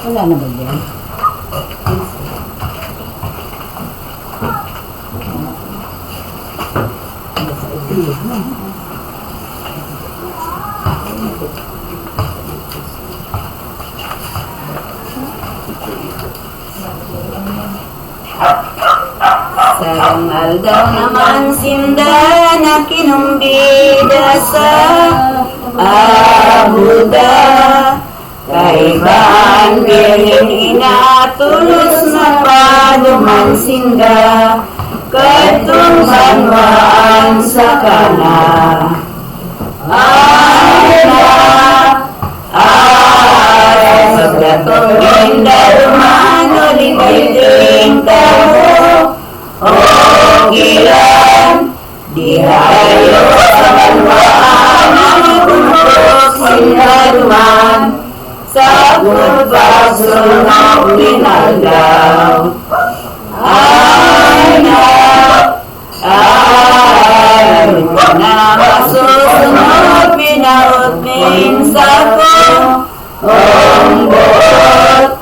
Wala na ba yan? Sarangal daw naman sinda na kinumbida sa Abuda. Kaibaan biring inatulos na paduman sinda katong banwaan sa kana. Ay pagkatong gindaruman o libiting tao o gilan dihayo sa banwaan ang kuntok sindaruman sa pagpasulong pinagdaw. Ay na masusunod pinaot minsa ko umbot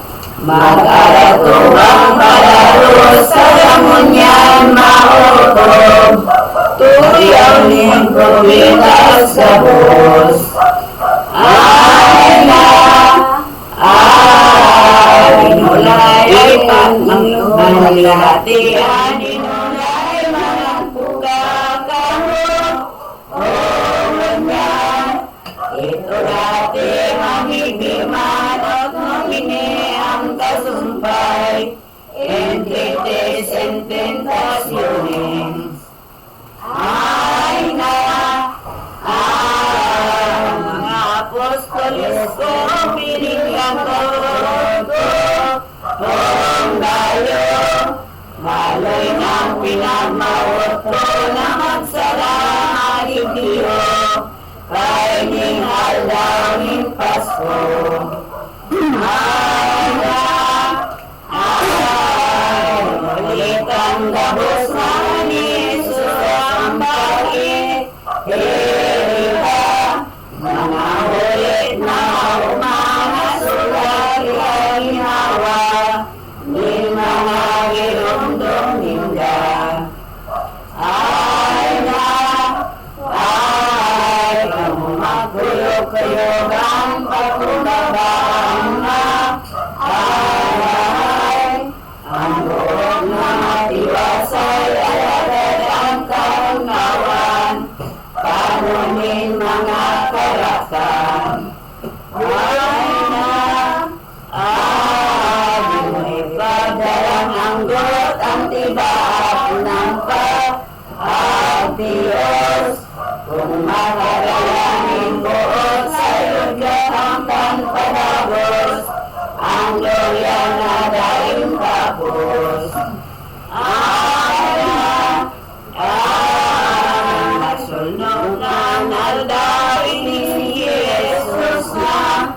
mag-aratubang palaro sa lamunyan mautob tuyaw ning probitas sa bus. Inulay manglatian inulay managpuga kaho oranyan ito dati mahibiman at mamini ang kasumpay entity sententasyonin. Ay mga apostoles ko pinigyan ko maloy ng pinagmawot ko na magsalang alibiyo kay ning aldawing Pasko. Ulit ang gabos na ni Jesus ang bakit mga ulit na umangasulat ay hawa ni mga girondong ninda. Kamu magulog-kuyog-ang pagkubabaan na ang buong mga tiwasay ay agad ang kaunawan panunin mga karakan. May pagdalang anggot ang tibaak ng pag-Diyos kung makaralanin buot sa lugar ang panpadagos ang gloria na daing tapos. Nagsulnog na naldawin ni Jesus na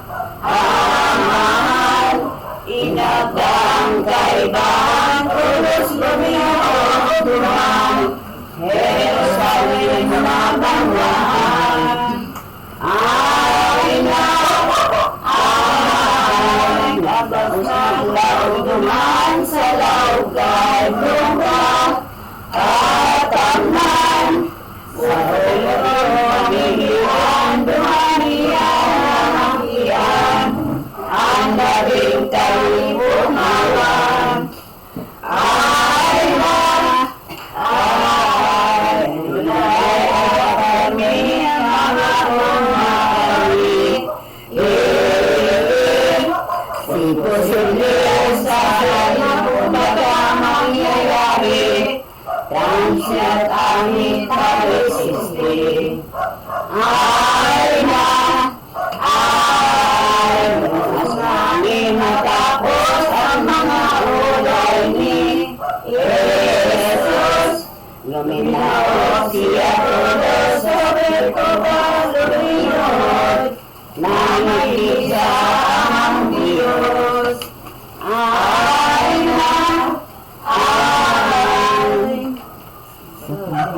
inagdang kaibang ulos lumiyaw duman Jerusalem na banwahan. Labas ng law duman sa laugay bunga katamnan sa hulong pamihian dumaniyan ang iyan ang labing talibumawan. Posible sa halip baga mangyayari transient ang itaresiste. Mas namin matapos ang mga ulay ni Jesus. Luminaw siya todo sobre pagkaluminod nangigisa ang Diyos. Ay Sa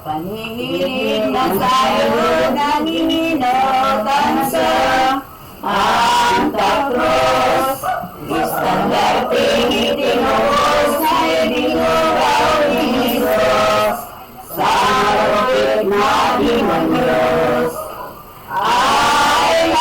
paningin na sa'yo nangininotan sa Santa Cruz, istandarting itinuos na ibinuraw ni Jesus sa rupit na demonyos. Ay,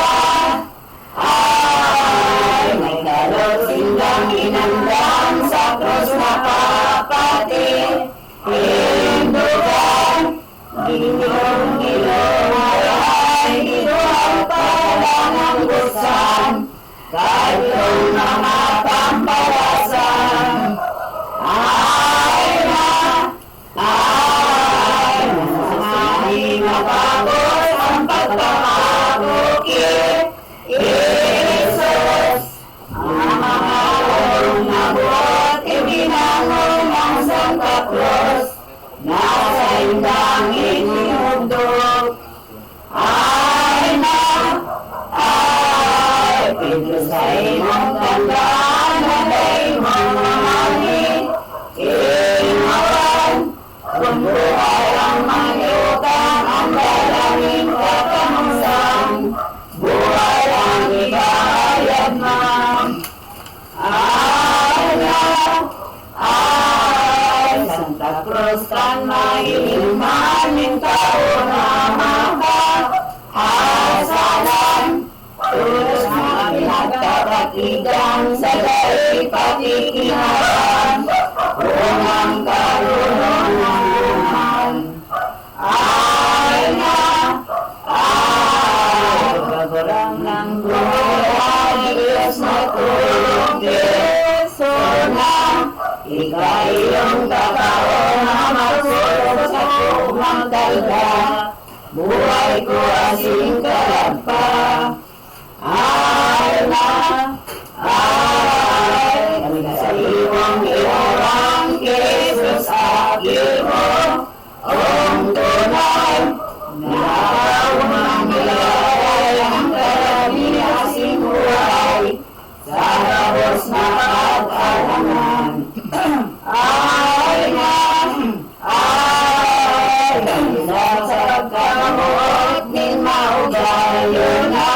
may kalot sindang inandam sa krus na kapatid. Hindugan, gilong-gilong ay iluang pala ng busan, kayong mga pampalasan. Ay, hindi mapagod ang pagpapabukid. Jesus, ang mga ulong na buot, ibinangon ng Santa Cruz, nasa indang itinugdog. Ay, Pedro sa imong tandaan na day mamamangin, inawan, kung buhay ang maliutan, ang dalangin katamusan, buhay ang ikahayag man. Ay, Santa Cruz kan mailiman ng tao na makahasalan, tulos na pinagkakatigan sa daig patikingan, unang karunungan. Ay, pagurang ng buhay, Diyos na tulong Yeso na, ikayong kakao na magsulog sa kumang kalda, buhay ko asing kalagpa. Ay, sa iwang iwarang Jesus akin mo, ang tunay, na umangilay ang karamiasing buhay, sa labos na pag-alaman. Ay, nasasag ka mo't din maugayo na.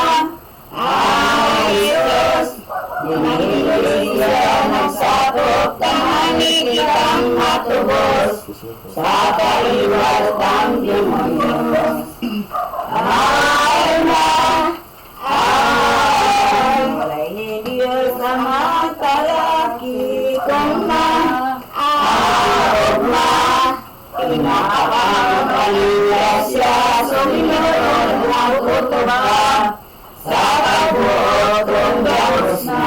Ay, Diyos, dinahili siya nagsakop, tanganin kitang matubos, sa kaliwat ang demonyos. Ay, walay ni Diyos na matalaki kung maagma, pinakapangaliwa siya, suminunod ng kutuba, sa kabuot kong gawos na.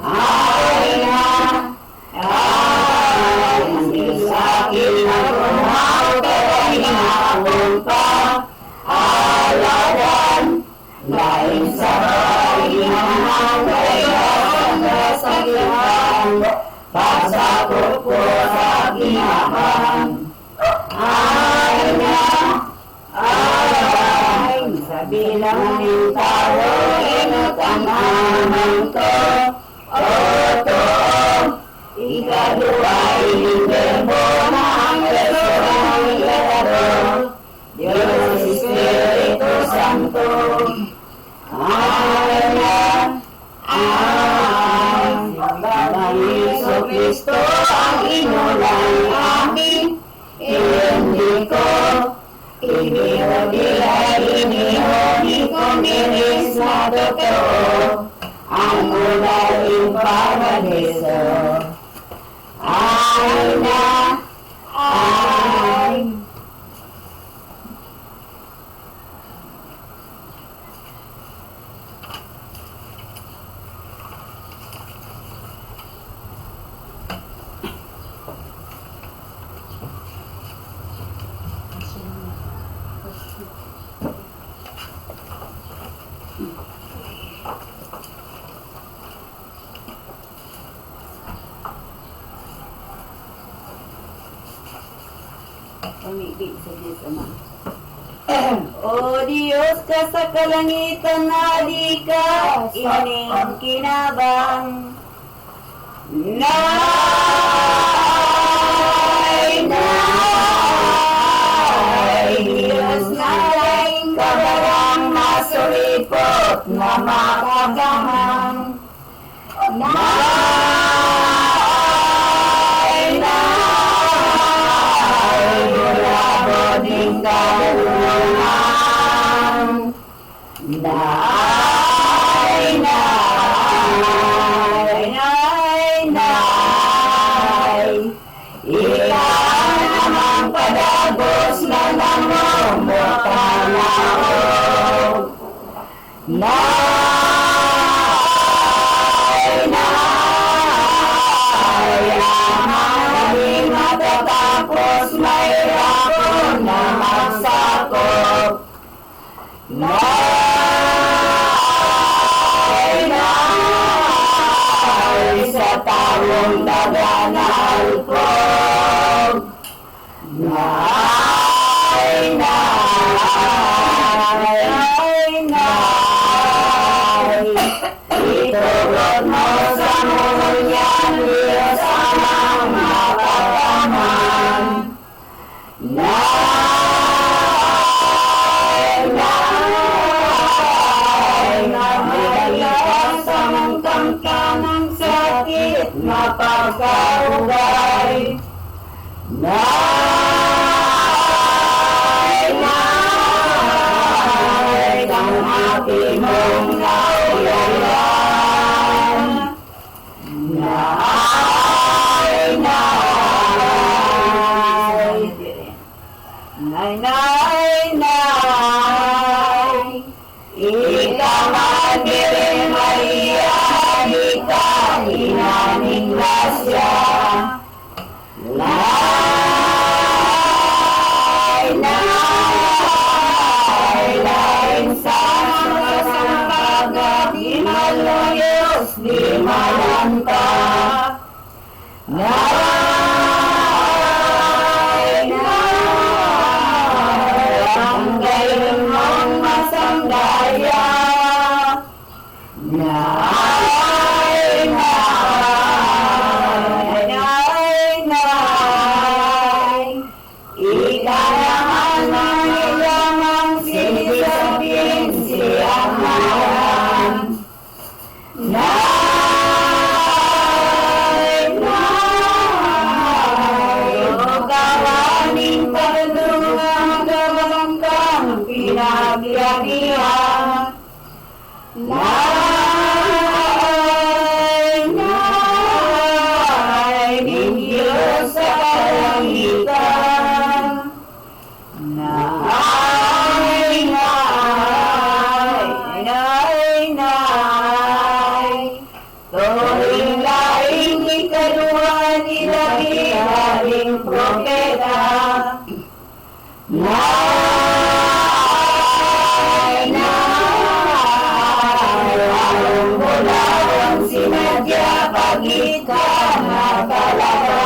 Ay, hindi sa akin na tumaw, pero hinahapon pa, aladan, lain sa bahay naman, kaya ang kasakitan, pagsakot ko sa ginahan. Ay, sa bilang ng tao, inot ang amang ko, oto, ikaduay ng verbo na ang resurang ilaro, Diyos Espiritu Santo. Simbang Jesucristo ang inulang amin, hindi ko hindi ko miris na totoo ang ugaling paradiso. Ay, pamigay sa Diyos Ama. O Diyos ka sa kalangitan na di ka ining kinabang, Nay, nay, Diyos na laing kabarang masuripot na makagamang. Nay, nay, bulabot ng kaluluhan. Nay, nay, nay, nay, ikaw namang padagos na namumutalaog. Nay, nay, amang di matatapos mahirapon na magsakop. Nay, nay, sa tawong daganal ko. Nay, nay, nay, itulog mo sa mulyan, Diyos amang mapagyaman. Nay, nay, nabigyan sa mong kamkamang sakit mapagkaugay. Nay, nay, ang aking mong naulayan. Nay, nay, nay, nay, nay, ikaw man Birhen Maria, di ka inaning grasya. Nay, nay, lain sa mga sampagat, di maluyos, di malanta. Nay, nay, ang gayon mong masandaya. Nay, nay, nay, nay, ikaw naman ang ilamang sinisabing siyang mayan. Nay, nay, ugawaning pagdungang gawang kang pinagyagihan. Nay, nay, ng Diyos sa kalangitan. Nay, nay, nay, nay, tuwing laing ikaduhan ilabi-labing propeta. Nay, nay, ang bulawang sinadya pagitan na talaga.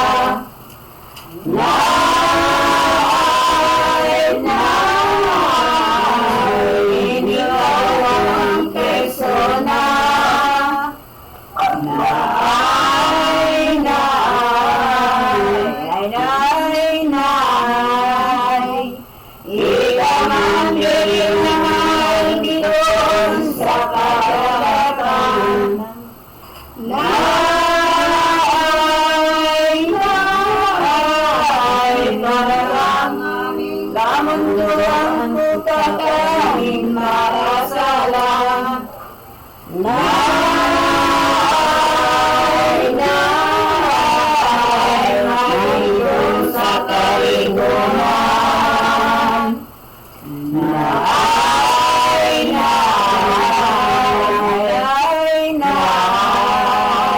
Nay, nay, ikaw ang persona. Nay, nay, nay, nay, ikaw ang dilim na mahal doon sa karagatan. Nay, nay, parang aming kamunduang pagkakaing marasalan. Nay, nay, mayroon sa kaligunan. Nay, nay, nay, nay,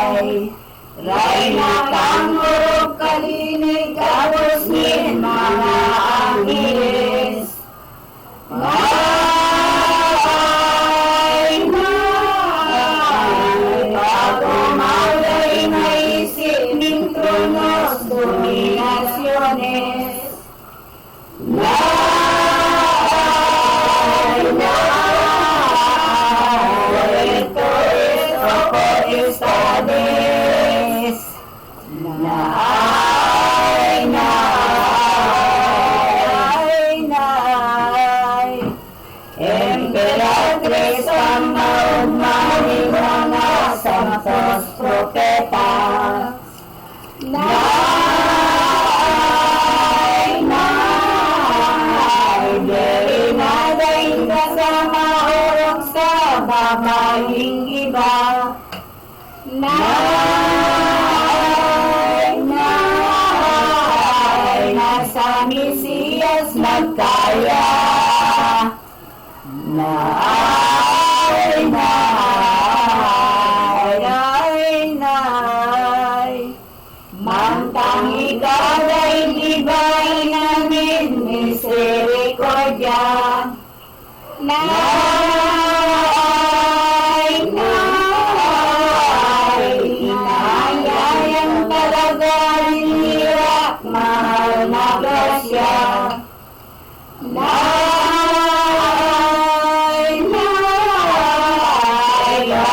Diyos propeta. Diri na daing kasama orok sa babaeng iba. Nasa Mesiyas nagkaya. Mantang ikaw ay iba'y namin misericordia. Inayayang talaga nila mahal na grasya.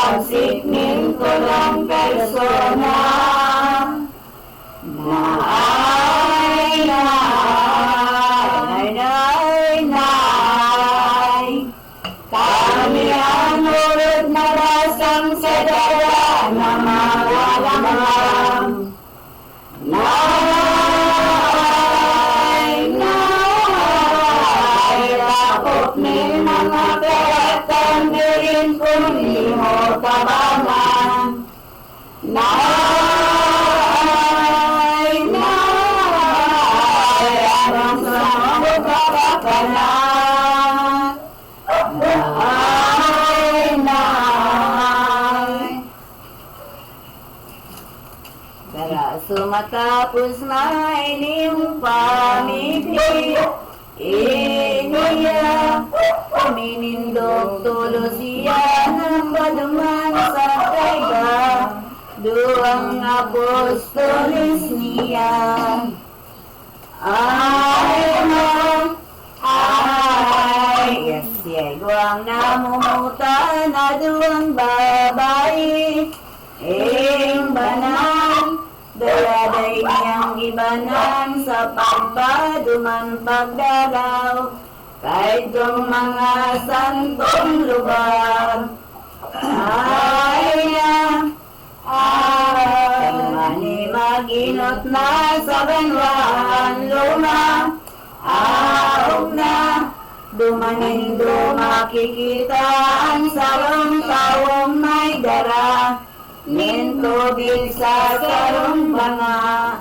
Ang sikmin ko ng persona. Kami ang urod na rasang sa dawa na malalamang. Lakop ni mga karatang dirin kung di mo tabangan. Abang sa mga kapakanan. Kaya sumatapos na inyong pamigli, iniya uminindog tulo siya ng baduman sa taiga. Duang apostolis niya guang namumutan na duwang babae, banan, daladay niyang ibanan sa pagpaduman pagdalaw, kahit itong mga santong lugar. Mani maginot na sa banwan luma, na dumanindo makikita ang sarong tawong may dara, nintubig sa sarong banga.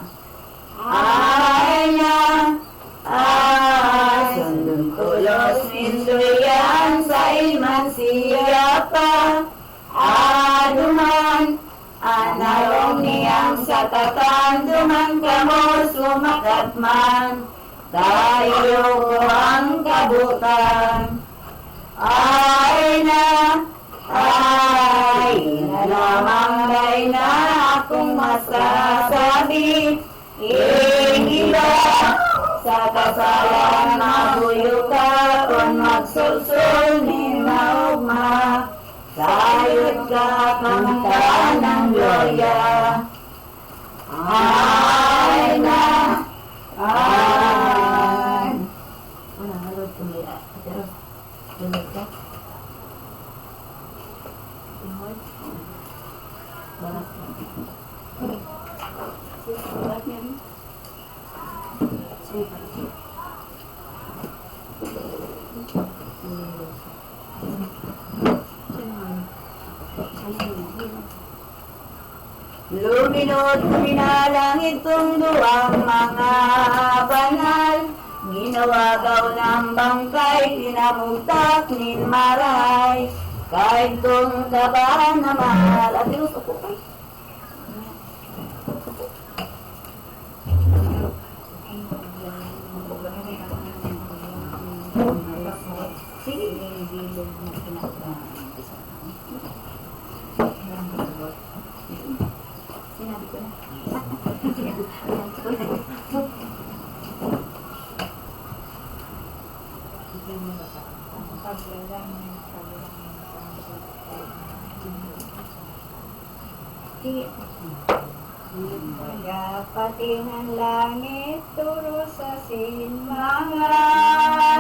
Sundong tulos ninduyan sa ilman siya pa, duman, anarong niyang sa tatan, duman kamo sumakat man. Tayo ko ang kabutan, na lamang day na akong masasabi. Iba sa kasalan mabuyo ka kung magsulsul ni maugma. Sayot ka kanta ng gloria. Luminod pinalangit kong duwang mga banal, ginawagaw ng bangkay, tinamugtak nin maray, kahit kong kabahan na mahal. At yung upo kayo. Sinabi ko na. Pati ng langit turo sa sin mga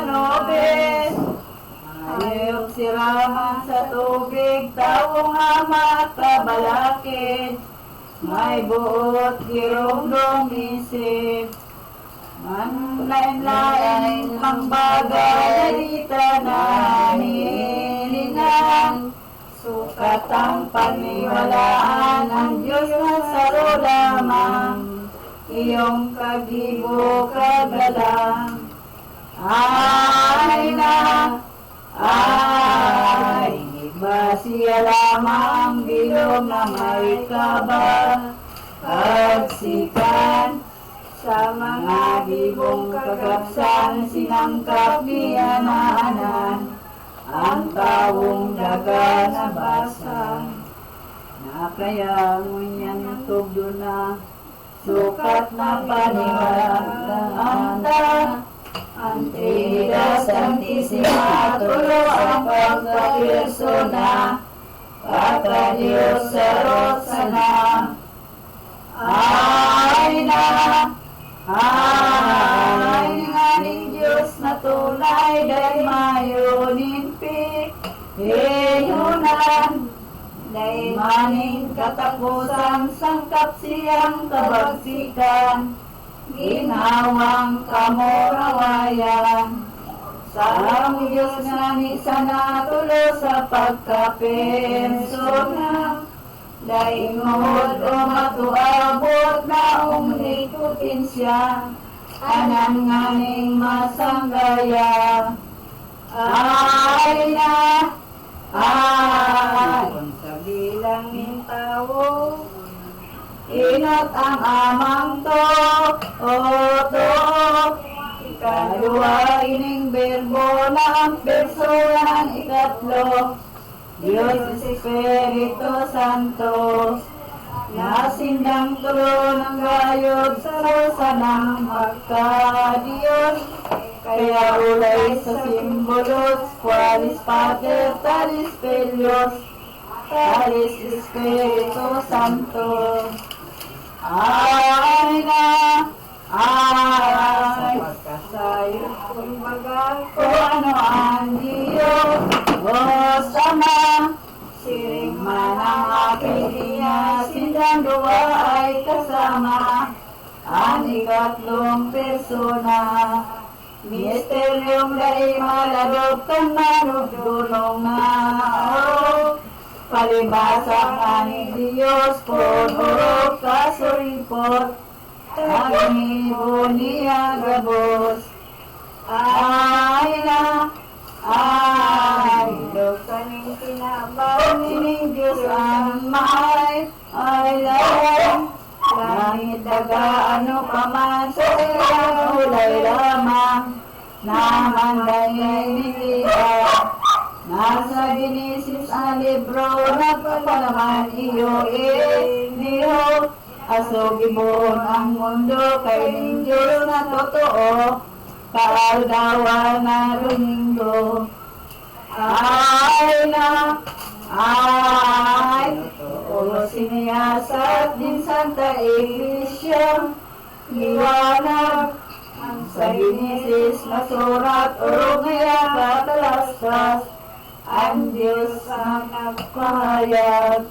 nobes, Hayop siraman sa tubig, taong amat kabalakid, may buot girong isip. Manlain-lain ang bagay, dalita na hinihilingan. Sukat ang paniwalaan, ang Diyos na saro lamang, iyong kagibo kagalang. Ay na, ay, iba siya lamang bilog na may kabagsikan. Sa mga gibong kagapsan, sinangkap niya naanan, ang tawong daga na basang. Na kaya ngunyan tugdo na, sukat na paniwalaan ta. Antida Santissima, tulo ang pagkapersona, Pata Diyos sa Rosana. Ay na, ay nga ning Diyos na tunay, dahil mayunin pinunan, dahil maning katapusan, sangkap siyang kabagsikan, ginawang kamorawayan. Sa Diyos nga ni sana tulo sa pagkapersona, dahil ngod o matuabot na umlikutin siya, anan nga ning masanggaya. Ay na, ay, kung sa bilang ng tao, inot ang amang to, o to, ikadua ining berbo na ang persona, ikatlo, Diyos Espiritu Santo, nasindang tulo ng gayod sa rosanang magka-Diyos, kaya ulay sa simbolos, Qualis Pater, Talis Filios, Talis Espiritu Santo. Ay na, ay, pagkasayos kumbaga, kung ano ang Diyos, o sama, siring man ang aking diya, sindang dua ay kasama, ang ikatlong persona. Misteryong dahil maladog kang manugdunong na o, palibasang ani Diyos, puno kasuripot, ang ibo niya gabos. Ay na, ay, dog kaning kinabaw nining Diyos ang may, ay layan, langit daga ano pa man sa ilang ulay lamang, naman dahil nilita. Nasa Genesis ang libro, nagpapalaman iyo niyo, aso gibon ang mundo kay ning Diyos na totoo, kaaldawan na Domingo. Ay na, ay, totoo siniyasat din Santa Iglesia, liwanag ang sa Genesis na surat o ngaya katalastas, ang Diyos ang nagpahayag.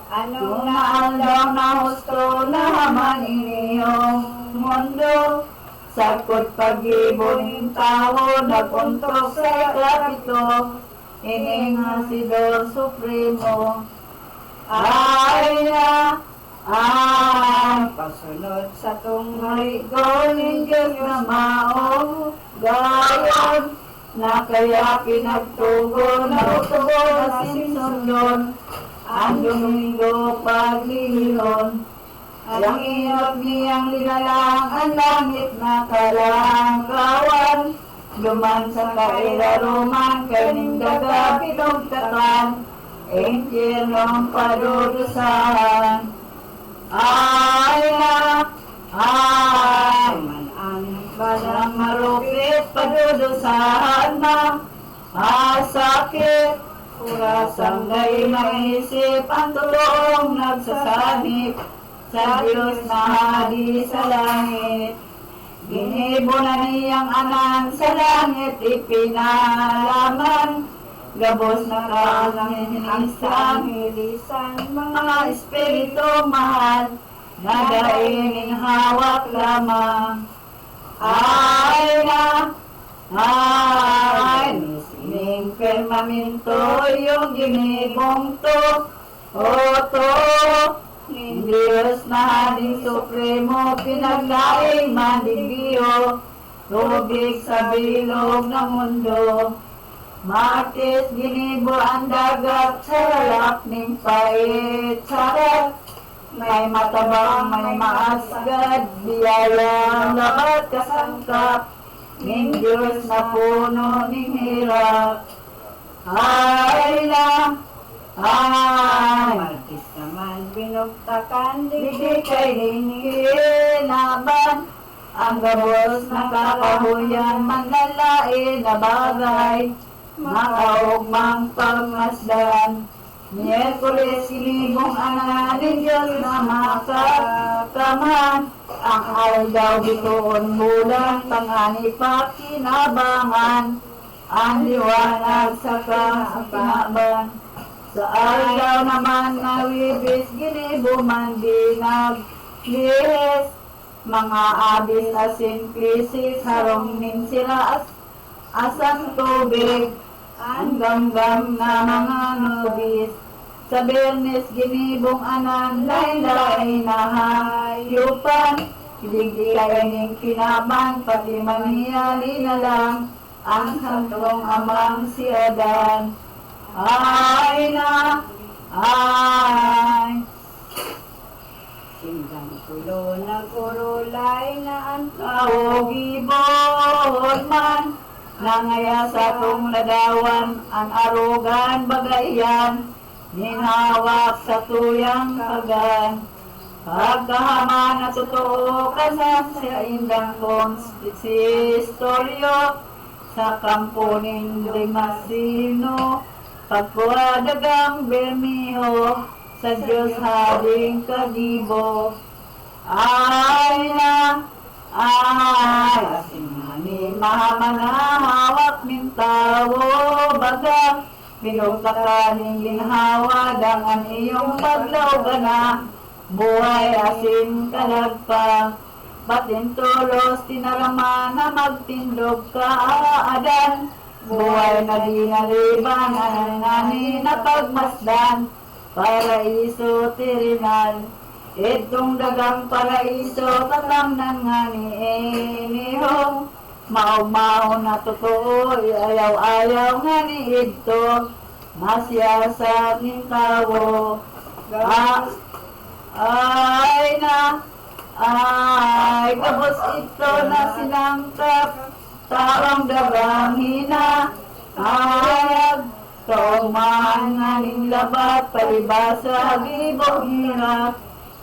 Anong naandaw na husto na haman iniyong mundo, sakot pag-ibon ng tao, nagpuntok sa ikapito, ining Hasidor Supremo. Ay na, ay, pasunod sa tungarigo ng Diyos na maong gayon, na kaya pinagtugon na utubo na sinsundon, ang Domingo paglilon. Ang inot niyang linalang ang langit na kalanggawan, duman sa kailaruman kaning daga pinugtatan, impyernong padudusahan. Ay na, ay, man ang balang marupit padudusahan na, masakit, kurasang gay maisip ang tulong nagsasanip, sa Diyos na hadi sa langit. Ginibo na niyang anan sa langit ipinalaman. Gabos na kalangin sa milisan, mga espiritu mahal, na daining hawak lamang. Ay na, ay, misining firmamento yung ginibong to, o to, ni Diyos na haling supremo, pinaglaing mandigdiyo, tubig sa bilog ng mundo. Martis ginibo ang dagat, sarap ng pait, sarap. May matabang, may maasgad, biyayang lahat kasangkap, ng Diyos na puno ng hirap. Ay na, ay, Martis naman binugtakan, digdi kay hinilaban, ang gabos na kakahuyan, manlalain na bagay, makaugmang pagmasdan. Miyerkules sinibong ananin Diyos na makakaman, ang aldaw bitoon bulan, tangani pa kinabangan, ang liwanag sa kinaban. Sa aldaw naman na wibis, ginibo man dinaglihis, mga abis asin krisis, harong nin sila asang tubig, ang gamgam na mga nubis. Sa Bernes ginibong anan, lain-lain na hayupan, digdigay ning kinabang, pati maniyali na lang, ang santong amang si Adan. Ay na, ay, sindang tulo na kurulay na ang kaugibon man, nangaya sa kong ladawan, ang arugan bagayan, ninawak sa tuyang kagan. Pagkahama na totoo kasan sa indang konsistoryo, sa kampo ng Limasino, pagkuwadagang Bermiho, sa Diyos haling kagibo. Ay na, ay, asimani mahamanahawak ng tawo, baga, binugtakaning ginhawa, dangan iyong paglaw na, buhay asin kalagpa, batin tulos tinarama na magtindog ka Adan, buhay na di naliban, anani na pagmasdan, paraiso tirinal. Itong dagang paraiso, tatamnan nga ni Enihong, mau-mau na totoo, ayaw-ayaw nga ni Idto, masya sa aking tawo. Ay na, ay, kapos ito na sinangkap, taong dagang hina, ayag, kaumahan nga ning labat, palibasa, gibong hirap,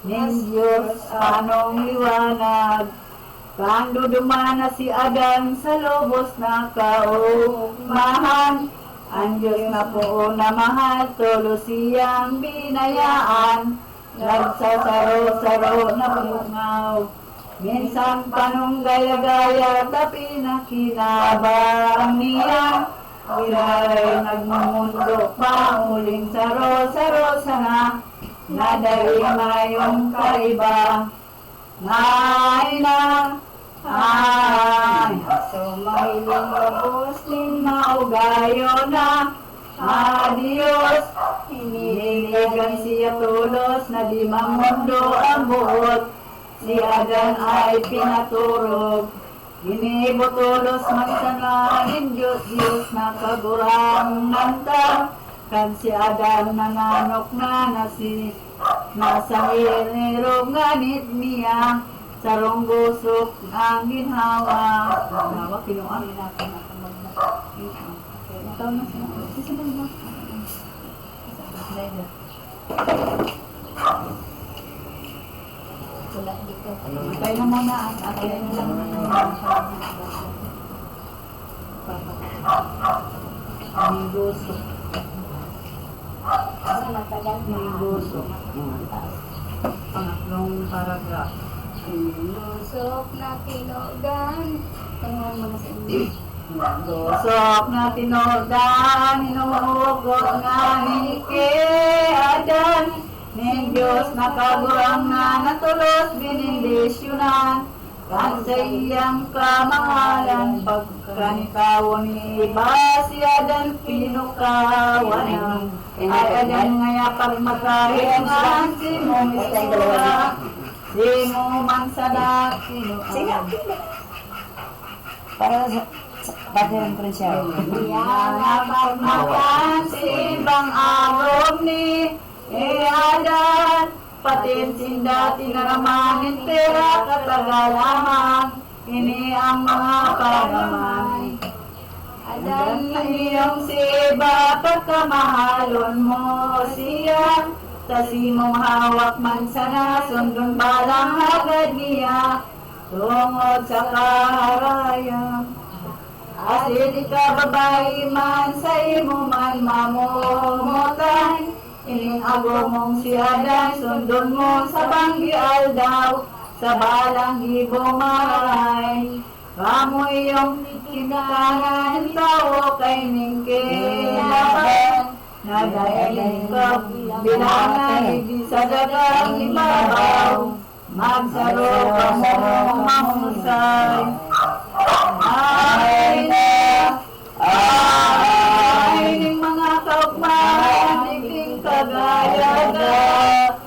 ning Diyos anong liwanag. Kando dumana si Adan sa lobos na kaumahan, ang Diyos na po na mahal, tulo siyang binayaan, nagsasaro-saro na bungaw. Minsan panong gaya-gaya, tapi na kinabang niya, Wiray nagmumundo pa, muling saro-saro sana, nadali mayong kaiba. Ay na, ay, so mahiling labos din maugayo na, adios, hiniligan siya tulos, na di mamundo ang buot, si Adan ay pinaturog. Inibutulos magsananin Diyos na kagurang nanta, kan si Adan nananok na si nasa hirong ganit niya, sarong gusok ang ginhawa. Nawa, kinuang natin na ito na siya. Sisunod mo. Patay na muna ang akin lang. May gusok. Kasi matagal May gusok. Pangatlong paragraph. Lusok na tinugan. Tangan mo na sa inyo. Lusok na tinugan, hinuhugot nga ni Adan. Ning Diyos nakagurang na natulos binindisyonan. Kan sa iyang kamahalan, pagkanikaw ni iba si Adan pinukawanan. Ay Adan ngaya pag magkahingan, si mong isura, si mo man sadak, sinuan. Para sa pagkaroon ko rin siya. Yan napagmakan si ibang awog ni Adan. Patin sinda tinaramanin pera katagalamang. Ini ang mga pagaman. Adan na iyong si iba pagkamahalon mo siya. Tasi mong hawak man sana sundon balang hagad niya. Tungod sa kaharayang. Asi di ka babae man sa imo man mamumutan. Ining ago mong si Adan, sundon mo sa banggi aldaw, sa balang gibumaray. Kamu iyong kinakanan tao kay ning kinaban. Nagaling ka bilangan, di sa dagang ibabaw. Magsaro ka mo mahusay. Ay na, ay ning mga kaugman, iking kagaya na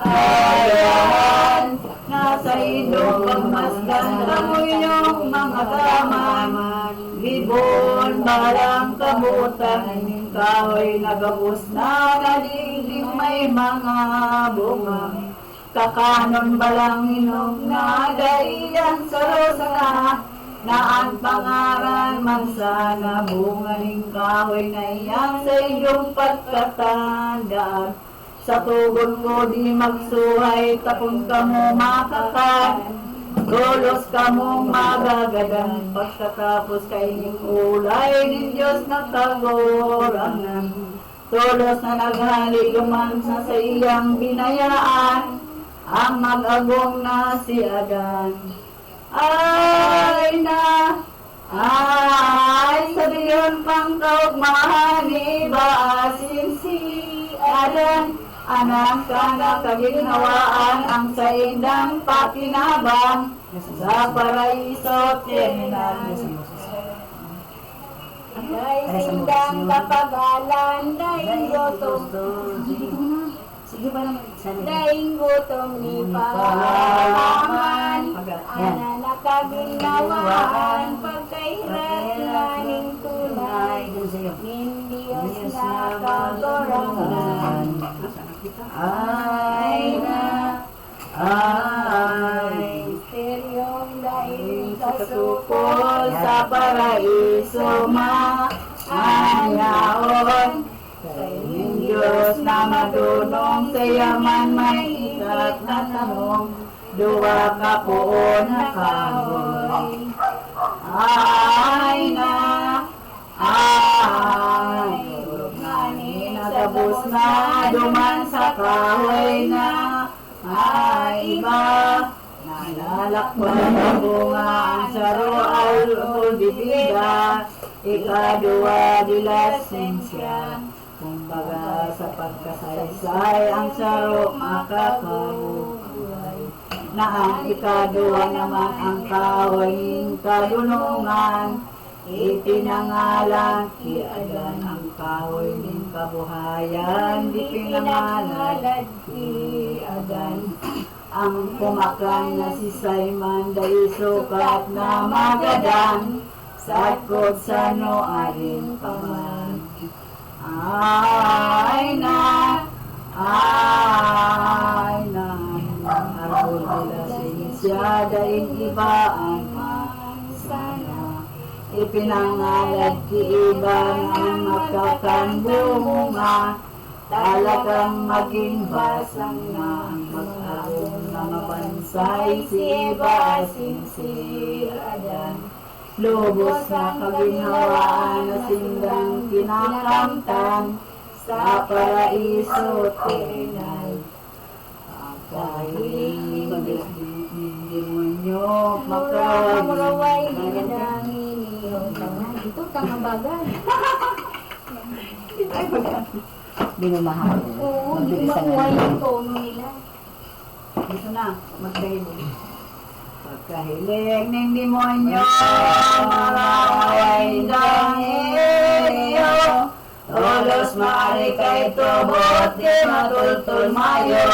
ayan. Nasa indong pagmasdan mo yung mga gaman. Libon, balang kamutan, ining kahoy nagabos na nadigdig may mga bunga. Kakanon balang inom na daiyan sa rosana. Na ang pangaran man sana bunga ning kahoy na iyang sa iyong pagkatandaan. Sa tugon ko di magsuhay, tapon ka mo makakan. Golos ka mong magagadan, pagkatapos kay ning ulay ng Diyos na kagorangan. Tulos na naghaligaman sa iyang binayaan, ang mag-agong na si Adan. Ay na, ay sabiyon pang kaugmahan ni Baasin si Adan. Anak ka na kaginhawaan ang sa indang pakinabang sa paraiso terminal. Ay sindang kapagalan, daing Sige ba naman? daing gutom ni Pahaman, ana nakaginawahan, pagkahirap laning tunay, nin Diyos na kagorangan. Ay na, ay, misteryong daing kasukol sa paraiso maanyaon. Sa inyong Diyos na madunong sa yaman may ikat na tanong, duwa ka poon na kahoy. Ay na, ay, ngani nagabos na duman sa kahoy na, ay iba, nalalakban ang bunga ang saro al bibida, ikaduwa dilasensya. Kumbaga sa pagkasaysay ang saro makakabuhay. Na ang ikaduwa naman ang kahoy kadunungan. Itinangalan ki Adan ang kahoy ng kabuhayan. Di pinangalan ki Adan. Ang kumakan na si Simon dahil sukat na magadan. Sakot sa noarin paman. Ay na, arbol nila sinisya daing iba ang sana. Ipinangalad ki iba ng makakambunga, talagang maging basang na ang mag-agong na mabansay si Baasin si Adan. Lubos na kaginhawaan na sindang kinakamtan sa paraiso terminal. Ang kahiling, hindi mo Mamuraway, dinadangin niyo. Ito, tangabagan. Binumahal. Oo, hindi makuha yung tono nila. Dito na, mag-dive. Pagkahiling ng demonyo, maraway dangin. Tolos mari kay tubot, di matultul mayo.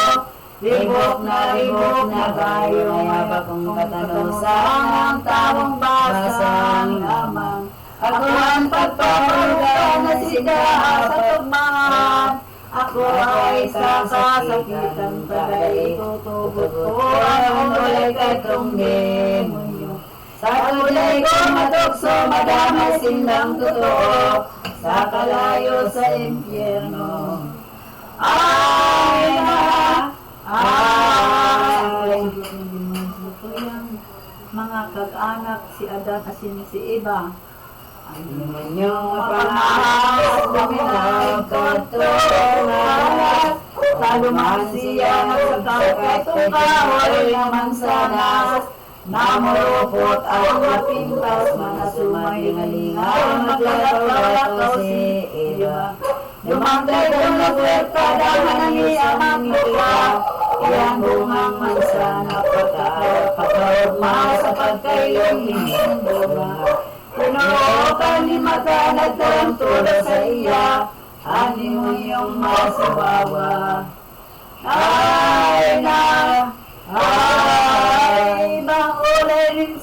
Ribok na kayo, may bagong katanusan ang tawang basang lamang. Ako ang pagpaparugan na sida sa tugmaan. Ako ay sa kasakitan, tagay tutubot ko ang ulay kay tong demonyo. Sa tulay ko matukso, madamay sindang totoo, sa kalayo sa impyerno. Ay na, ay. Ito yung mga kag-anak, si Adan asin si Eva. Ay naman yung panahas, luminag katulas. Taluman siya nagsakakay itong kahoy na mansanas. Namurupot ang napintas, mga sumalingalingaw, maglalakaw si Eva. Lumangkay kong nagwerta, dahan niya magbuka. Iyan bungang mansana, pagkaugma sa pagkailong hinindura. Pinookan ni Makanag ng tulad sa iya, ani mo yung masiwawa. Ay na, ay makulay rin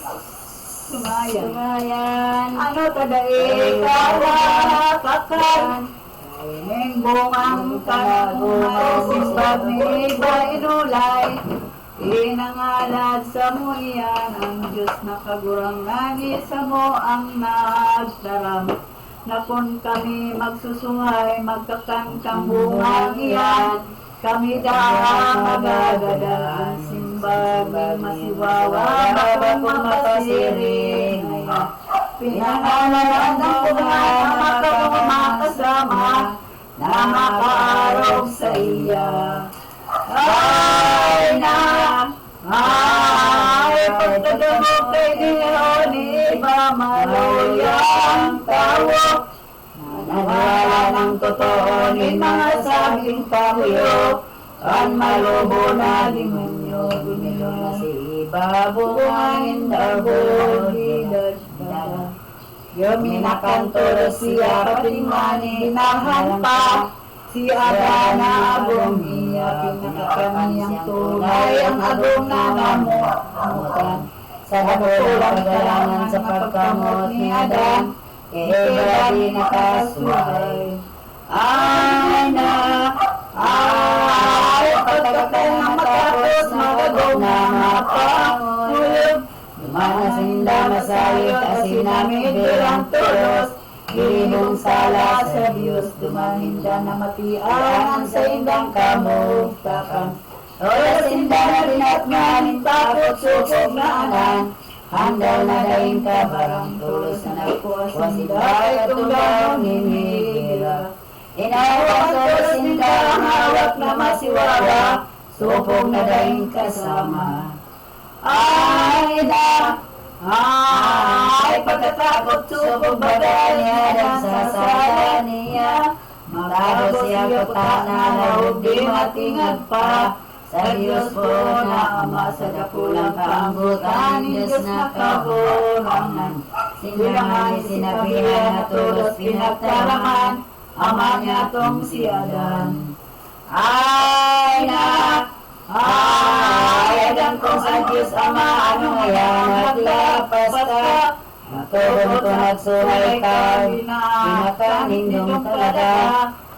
sumayan. Ano tadai kalakakan, ay neng bungang kanagumay, simbag ni iba inulay. Inangalad sa mo iyan, ang Diyos na kagurangan, isa mo ang nagdaram. Na kung kami magsusuhay, magkakantang bungang iyan, kami dahang magagadalaan, simbag masiwawa, bakong mapasiring. Pinangalan ng bunga na makasama, na makaarog sa iya. Ay na, ay pagkadamok kay Diyon, iba maluyang tawo. Nanawala ng totoo ni mga sabing pamuyo, ang malubo na demonyo, gumilo na si iba, bungangin darbol, hidad. Yuminakantor siya, patingmani, nahan pa. Si Ada na agong niya, pinakakaniyang tunay, ang agong na namutan. Sa dakulang pagdalangan sa pagkamot ni Adan, Eva di nakasuhay. Ay na, ay, pagkakal na matapos, magagong na mapangulog. Manasinda masayot, asinami bilang tulos. Ginong sala sa Diyos, dumaninda na matian sa indang kamugtakan. Oras inda na pinatmanin, takot supog na anan. Handal na daing kabarang tulos na nagpuas sinday, tunggaw ni Mira. Inawak tulos inda ang hawak na masiwawa, supog na daing kasama. Ay na, ay pagkatakot supog bagay niya dan sasala niya. Matado siya kutana lawag di matingag pa. Sa Diyos po na Ama sa dakulang kaanggutan, Diyos na kagurangan. Sinamay sinabihan na tulos pinagtaraman, Ama niya tong si Adan. Ay na, ay Adan kong sa Diyos Ama, ano ngayon naglapas ka? Matulong ko nagsuhay ka, pinakanindong talaga.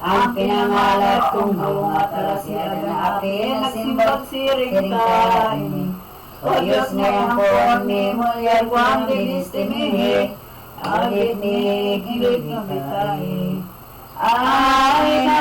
Ang pinangalat kong bunga tala siya na api, nagsimbag siring ka ini. O Diyos ngayon po ang memoryal ko ang dinistimihi, agit ni gilit ng bitay. Ay na,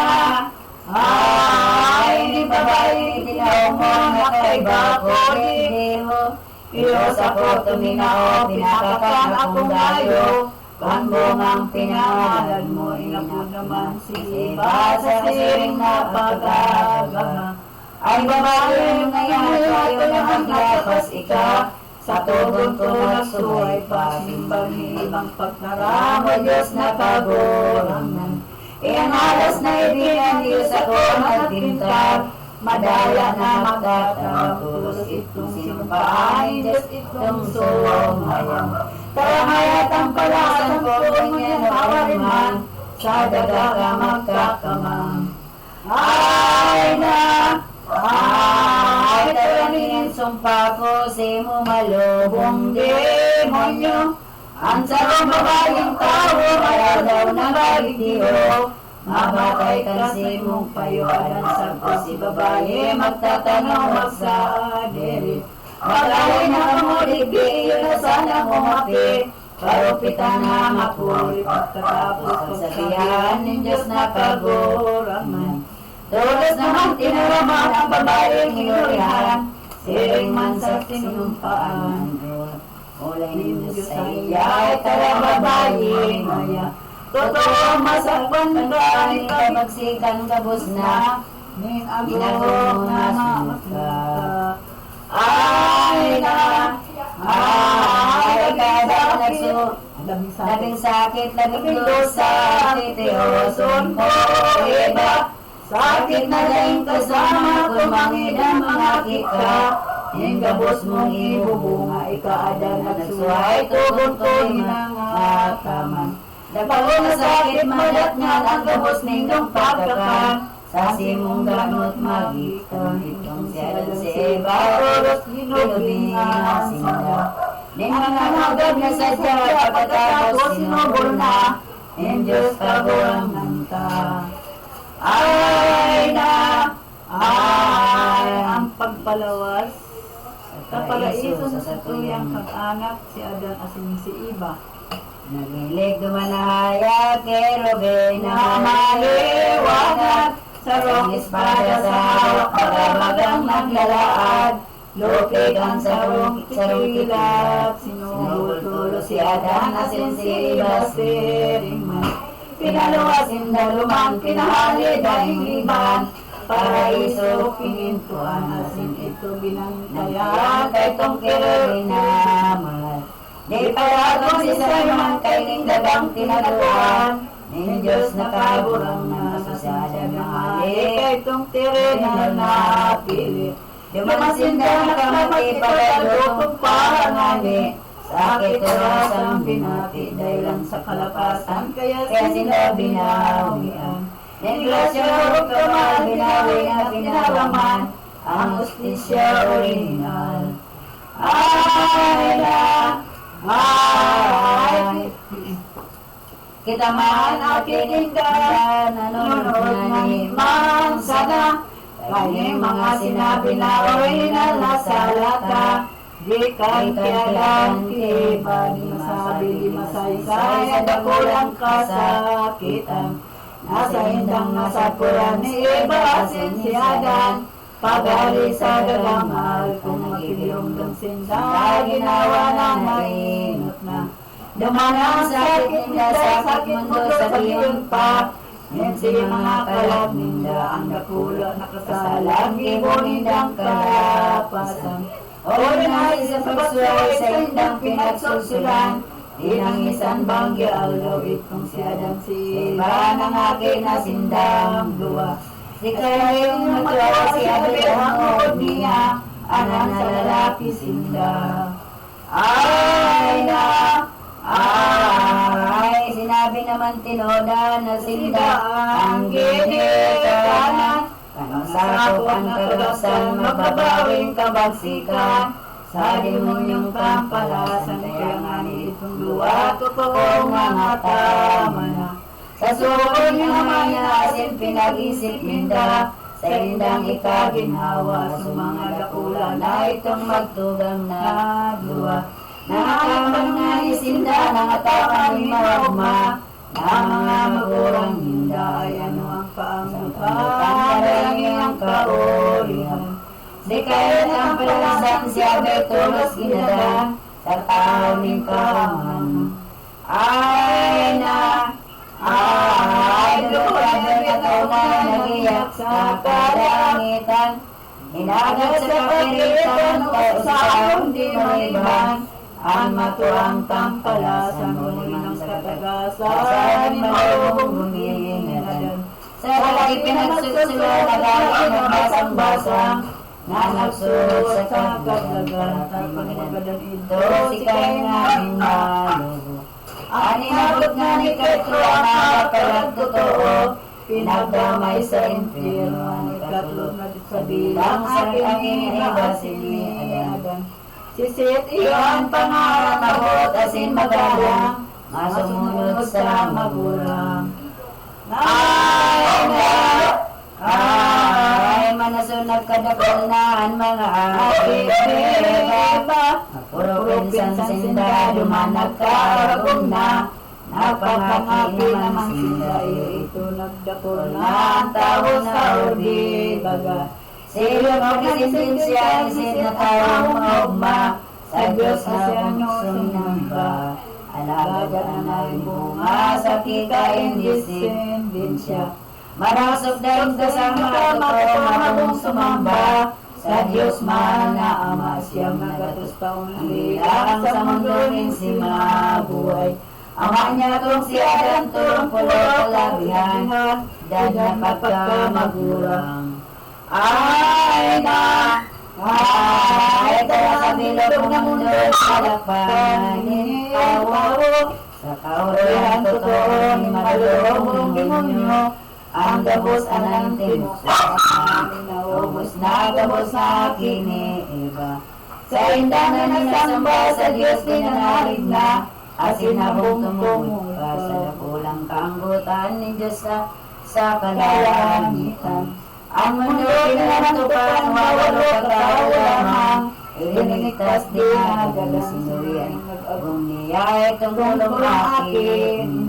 ay di babae, tinaw mo na kay bako di mo. Diyos ako tuminaw, pinakakan akong layo. Kambong ang pinangalan mo, inapod naman si Iba sa siring na pag-agama. Ay babae ngayon, tayo na maglapas ika, Sa tugon ko nagsuway pasimbang ni ibang pagkaramo Diyos na kagurangan. Iyang alas na ibinan Diyos ako nagtintag, madaya na magtatag, pulos itong sinumpaan, Diyos itong sumayang. Tarangayat ang palasan ko, ganyan hawarin man, sa daga ka magkakamang. Ay na, ay tarangin sumpa ko, si mo malubong demonyo. Ang sarong babayang tao, ayaw daw na magitiyo. Mabatay kan si mong payuanan sa ko si babae, magtatanong magsadiri. Magalay na kamuligbi, yun na sana kumapi. Karupitan na mapulit, pagkatapos pagsabihan ng Diyos na kagurangan. Tulos naman tinaraman ang babaeng inurihan, siring man sa sinumpaan. Ulay ng Diyos sa iya, tara babae maya. Totoo masakpan ka, ikay magsikan kabus na, ginagawa na magka. Ay na, ay kada nagsu, labing sakit, labing dosa, titiyoson ko, iba. Sakit na daing kasama, kumangid ang mga kita. Yung gabos mong ibubunga, ikaadan at suway, tugon ko hinangataman. Napago na sakit, malat nga ang gabos nindong pagkakan. Sa simong gamot magikan, itong siya si Eva, oros ginubing asinda. Ning mga magab na sadya, pagkatapos sinubol na, in Diyos kagurangan ka. Ay na, ay ang pagpalawas. Kapalaiso sa tuyang kag-anak si Adan asin si Eva. Nagilig dumanahaya kay Ruben na maliwanag. Sarong espada sa hawak parabagang naglalaad. Lupig ang sarong kilat. Sinutulo si Adan asin si Eva siringman. Pinaluwasin daluman, pinahali dahing iban. Paraiso, pinintuan, asin ito binantayan, kay tong kirinaman. Di paradong si Simon, kay ning dagang tinatuan, ning Diyos na kaburang na sasya ng hali, kay tong tirinaman na pili. Dumasinda na kamati, pagalutong parangani, sakit oras ang binati, dahil lang sa kalapasan, kaya sila binawian. Negrasya o kamal, binawi na pinalaman, ang ustisya original. Ay na, ay, kita man aking indan, nanonood na ni Mang Sana, kanyang mga sinabi na original na salata, di kay tiyagan, iba di masabi, di masaysay, at akulang kasakitan. Nasa hindang nasa kuran ni Eva asin si Adan, pagari sa dalamal, kung magkilong ng sinda, ginawa na mainot na. Dumanang sakit ninda, sakit mundo sa diyon pa, yan si mga kalab ninda, ang nakula nakasalag, ibo nindang kalapasan. O na sa pagsuway sa hindang pinagsusulan, inangisan banggi aldaw itong si Adan si Eva ng akin na sindang luwa. Si kayong maglawa si Adan ang niya, anan sa lalaki sinda. Ay na, ay, sinabi naman tinoda na sinda ang ginikanan. Kanang sakop ang kagasan, mababawing kabagsikan. Sa demonyong pampalasan, kaya nga ni itong luwa, totoong mga tama na. Sa suko niya naman asin pinag-isip ninda, sa indang ikaginhawa, sa mga dakula na itong magtugang na luwa. Nakakabang nga isinda, nangatawan ni Maroma, na mga magurang ninda, ay ano ang paangutan, parangin ang kaurihan. Di kayo ng palasan siya betulos ginadang sa tao ng kaman. Ay na, ay doon ito na nagiyak sa kalangitan. Hinagat sa pagkita sa akong di maliban, ang matuang tampalasan mo ng katagasan, mayroong gumingadan. Sa lagi pinagsusulat, lagi nagbasang-basang, na nagsulat sa kagagagan, pagmagadan ito, sikay namin malubo. Ani abot nga ni Petro ang nakapalag totoo, pinagdamay sa impyerno, ani katlog na sa bilang, sa aking iba siniadan. Sisit iyon pangarap, abot asin magalang, masumunod sa magulang. Ay, manasunag kadagdagan mga akibeba, puro pinsan sinda, dumanag ka aragong na, napangaki naman sinda, ito nagdakol na, ang tao sa udi baga. Sila magkasintensya, isin na tao maugma, sa Diyos na siyang sumamba. Alaga na rin bunga sa kikain disindensya. Marasok dahil kasama totoo mabong sumamba. Sa Diyos man na Ama siyang nagatos taong bilang sa mundo rin si mabuhay. Ama niya tong si Adan turong pulo kalabihan, dan napagkamagulang. Ay tara sa bilog ng mundo, palakpanin kawo. Sa kaurihan totoo ni malulong demonyo, ang gabos anang tinuksa, naubos na gabos sa akin ni Eva. Sa indanan na nasamba sa Diyos dinanalig na, asinabong tumumog ka sa dakulang kanggutan ni Diyos sa kalangitan. Ang mundo pinatupan, mawalo katao lamang, ilinigtas din na gagasurian. Agong niya itong gulong akin,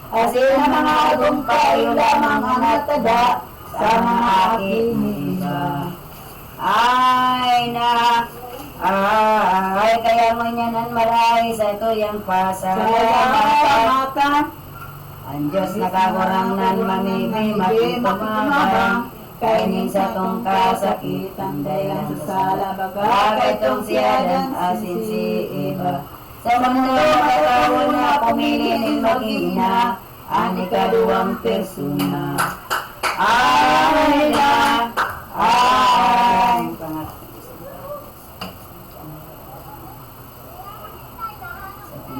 asin na mga agong kayo lamang ang natada sa mga akin iba. Ay, kaya mo niyanan maray sa tuyang pasalamatan. Ang Diyos nakagurang nan mamimi, magpapamabang, kainin sa tong kasakitan, dayan sa sala bagay tong si Adan, asin si Eva. Sa mundo makatawon na pumili ng mag-ina, ang ikaduwang persona. Ay,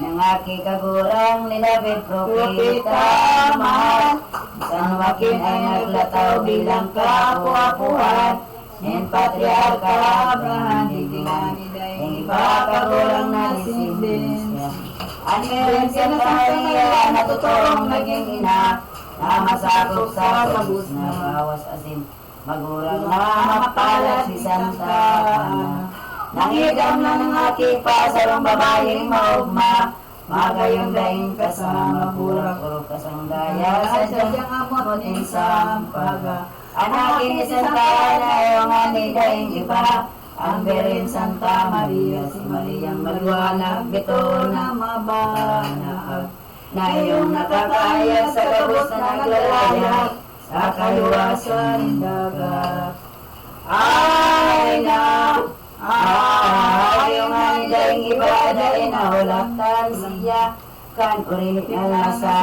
nangaki kagurang ni David propeta man, isang wakin ay naglataw bilang kapuapuan, nen patriarka Abraham ditingan ni Daing iba kagurang na descendensya. Ang meron siya na pangaya na totoong naging ina, na masakop sa kabus na bawas asin, magurang na mapalat si Santa Ana. Nangidam na ng akipa sa rong babaeng maugma, magayong daing kasama pura-puro kasanggaya sa sadyang amot ng sampaga. Anakin ni Santa Ana yung ani daing iba, ang Beren Santa Maria, si Mariang maliwanag, bito na mabanag, na iyong nakakaya sa gabos na naglalaya, sa kaluwasan dagat. Yung hanidaing iba dahil nahulaktan siya, kan ulit na sa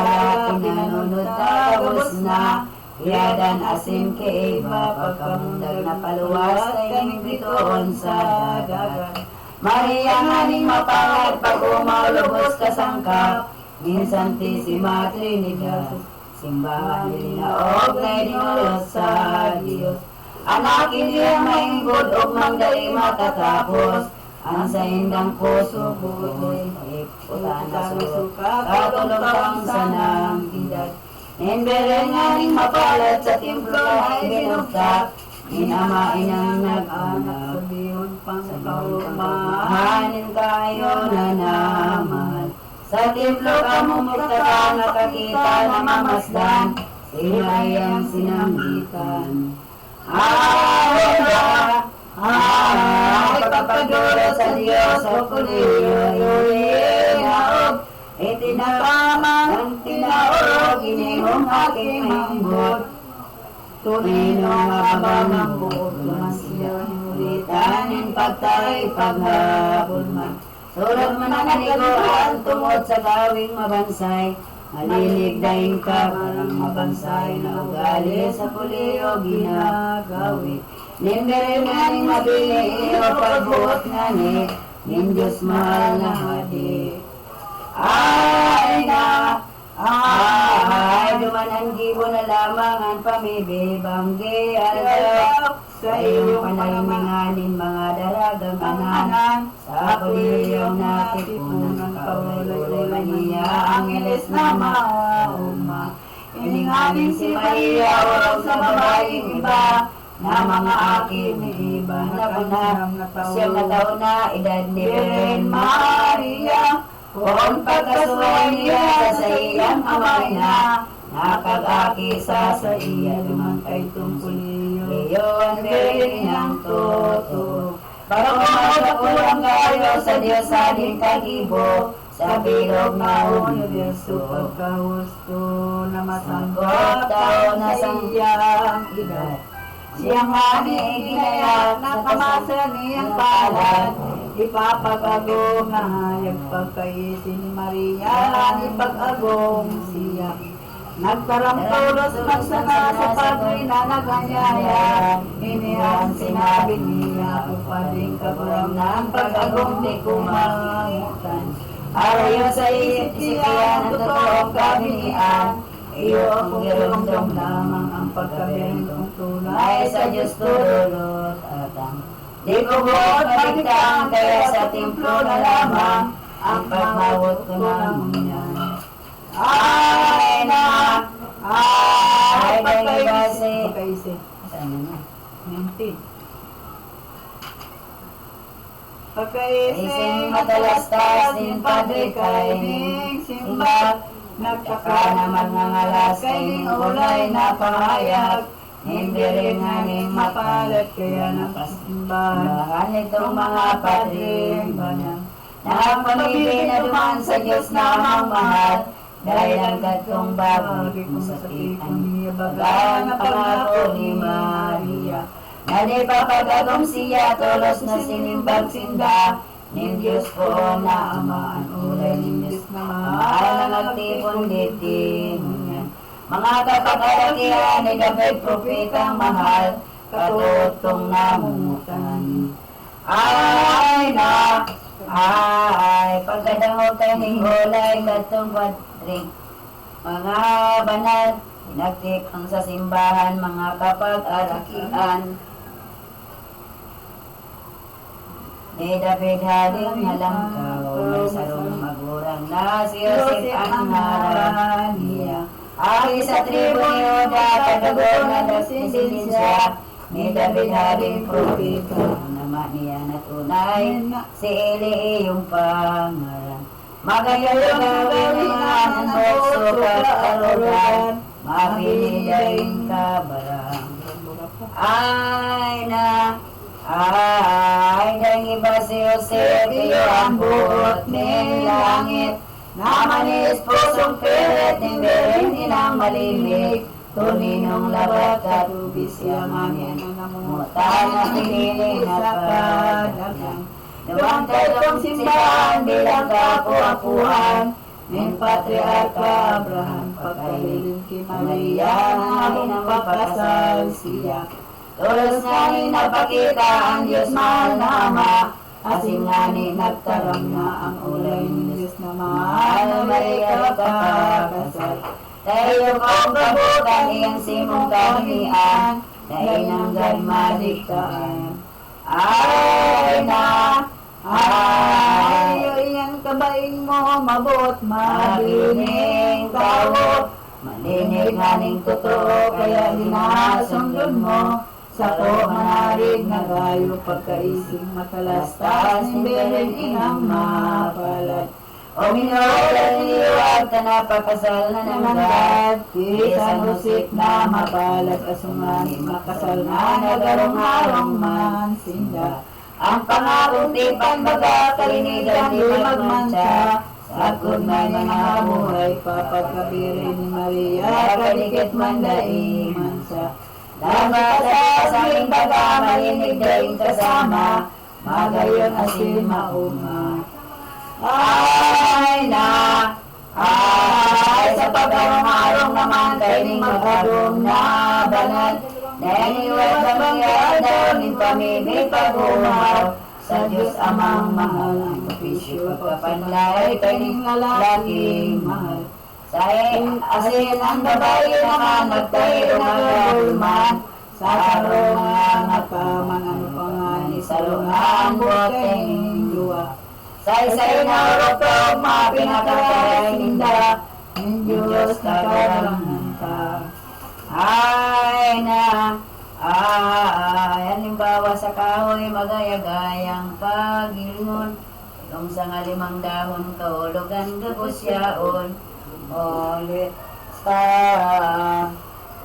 pinanunod tapos na, iadan asin ke iba, pagkamundag na paluwas, kayong bitoon sa dagat. Maria nganing mapangad, pag umaulubos kasangkap, minsan ti si Trinidad, simbahan nilinaog na dinulos sa Diyos. Anakin niya may budog mang dali matatapos, ang sa indang puso buhay, iputan na suka, katulog kang sanang bidag. Nenberen nganing mapalat sa templo ay binugtak, inamain ang nag-anak, sabiyon pang kaumahanin kayo na naman. Sa templo ka mumugtaka, nakakita na mamasdan, sila ang sinambitan. Pagpaduro sa Diyos o kuliyoy-naog, itinapamang ang tinaorog, inimong aking mangbod. Tunay nung mababang buod, naman siya hinulit Kanin pagtay paghapon man. Surag man ang kaniguan tungod sa gawing mabansay. Malilig daing ka parang mabansay na ugali sa puliyo ginagawi. Nimberin nga ning mabili iyo pagbuot nga ni ning Diyos mahal na hadi. Ay na, ay dumanan gibo na lamang ang pamibibanggi aldaw. Sa iyong panalinganin mga daragang anan, sa kuliyong natipunan kaulay-ulay niya, ang ilis na mauma. Ininganin si Maria, walang sa babaeng iba, na mga akin ni iba na panang siyang na taon na edad ni Virgen Maria. Kung pagkasuhay niya sa iyang amay na, nakag-aki sa iya naman kay tungkuliyo. Iyon din ang toto. Para kumakakulang kayo sa Diyos sa ating kagibo, sa bilog na universo pagkahusto na masanggot tao na sangyang edad. Siyang hani iginayat na kamasa niyang palad, ipapag-agong na hayag pagkaisi ni Maria, ipag-agong siya. Nagtarampulos magsana sa pagri na naganyaya, inihan sinabi niya, upading kaburam ng pag-agong di kumangutan. Arayo sa isip-isipan ng totoong kabinian, iyo ang girumdom lamang ang pagkabirintong tunay sa Diyos tulot at ang di ko buot maligtang kaya sa templo na lamang ang pagmawot ko lamang yan. Ay na, ay pagkaisi. Saan na? 19. Pagkaising matalastas din Padre kaining simbat, nagtaka naman ng alas kaining ulay na pahayag, hindi rin nga ning mapalat kaya napasimbahan. Bahan itong mga Padre banang, na pamili na duman sa Diyos na amang mahal, dahil ang gatong bagay kung sa tipong niya bagang na pangako ni Maria. Na di papagagong siya, tulos na sinimbag sinda, ning Diyos ko na ama, ang ulay ning Diyos na mahal, na nagtipon ditin niya. Mga kapag-alakihan, ni David propetang mahal, katutong namumutan. Ay na, ay, pagkadangog tayo ning ulay, katong Padre, mga banal, pinagtikang sa simbahan, mga kapag-alakihan, ni David haling halangkaw, may sarong magurang na si Joseph ang ngaran niya. Aki sa tribo ni Juda, kadagol na nasinsin siya, ni David haling propeta, naman niya na tunay, si Eli iyong pangalan. Magayayong gawinan ang bokso kakarogan, mapilidaing kabarang. Ay na, ay, dahil iba si Joseph, iyo ang buot ng langit. Namanis pusong pilit, nimberin inang malimig. Tuninong labat katubis siyang angin. Mutan na pinili na pagdagang. Duwang kaitong simbahan bilang kapu-apuhan. Ng Patriarka Abraham, pagkailin kay Maria, namin ang papasal siya. Tulos nga ni napakita ang Diyos mahal na Ama, asin nga ni nagtarang na ang ulay ni Diyos na mahal na Maria kapakasal. Tayo kong kabutan iyang simong kahinian, na inanggan maligtaan. Ay na, ay, iyang kabaing mo mabuot, mabining tao, malinig nga ning totoo, kaya ginasundod mo. Sa ko manarig na gayo pagkaising matalastas, nimberin inang mapalad. O minulan niwag ta napakasal na nanggad, San Josep na mapalad asumani makasal na nagarong-harong man sinda. Ang pangakong tipan baga kalinigan di magmansa, sa kunay mga buhay papagkabirin ni Maria, kaligit man daing mansa. Dapat sa aming baga, marinig daing kasama, magayon asin mauma. Ay na, ay sa pagkamarong naman kayo ning magkadong na banal. Naniwag na mangyadaw ning pamimig pag-umaw. Sa Diyos amang mahal, ang kapisyo pagkapanlay kayo ning lalaking mahal. Sa asin ang babae naman nagtayo na gulman. Sa araw nga pamangan pangani sa lungan boteng luwa. Say na urok mapinakakay ninda, ng Diyos kagarangan ka. Ay na, halimbawa sa kahoy magayagayang pagilngon. Kung sa nga limang dahon kaulugan gapusyaon, ulit sa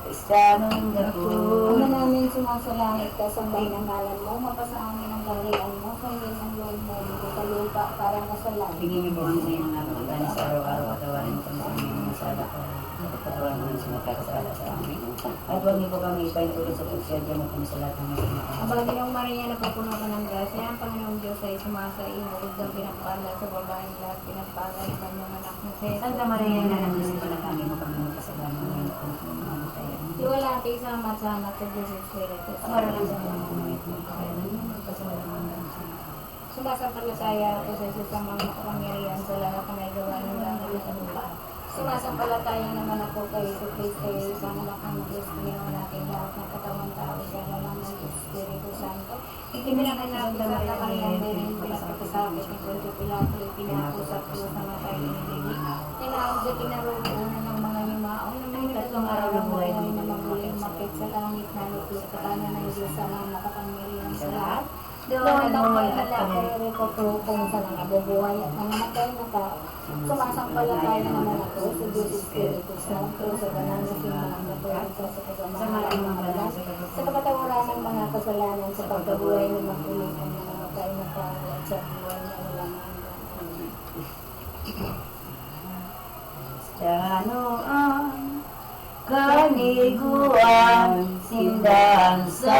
Kristiyanong gapon. Ama namin sumasalangit ka, sambay ng ngalan mo, mapasa amin ang kaharian mo, sundin ang loob mo dito sa lupa para sa langit. Bigyan niyo po ang sa inyong napagani sa araw-araw, patawarin po sa aming mga sala ko. Patawarin mo sa magkakasala sa amin. At huwag niyo po kami ipaintulad sa pagsyadya mo kami sa lahat ng mga Aba, Ginong Maria, napupuno ka ng grasya, ang Panginoong Diyos ay sumasa iyo, huwag kang pinagpala sa babaeng lahat, pinagpala ng kanyang anak na si Santa Maria, na ng Diyos ko na kami mo kami magkasalanan ngayon po kung mamatay. Iwalati sa amat sa Diyos Espiritu. Para lang sa mga kumamit mo, kaya lang magkasalanan ng Diyos. Sumasampalataya ako sa isa sa mga kapangyarihan sa lahat na may gawa ng langit at lupa. Sumasampalataya naman ako kay Kristo, isang anak ng Diyos, Panginoon natin lahat ng katawang tao, siya naman ng Espiritu Santo. Ipinakilala sa kanyang din, pinakasakit ni Poncio Pilato, ipinako sa krus na matay ni Lili. Tinawag sa kinaroonan ng mga yumaon na may tatlong araw ng buhay na maguling makit sa langit na lupit sa kanya ng Diyos sa mga makapangyarihan sa lahat. Doon ang pagkalaki ko kung sa mga bubuhay at mga matay na tao. Sumasampalataya naman ako sa Diyos Espiritu Santo sa banal na simbahan na tuwagsa sa kasamahan ng mga banal, sa kapatawaran ng mga kasalanan, sa pagkabuhay ng magulitan ng mga matay na tao at sa buhay na walang hanggan. Kristiyano ang kaniguan, sindan sa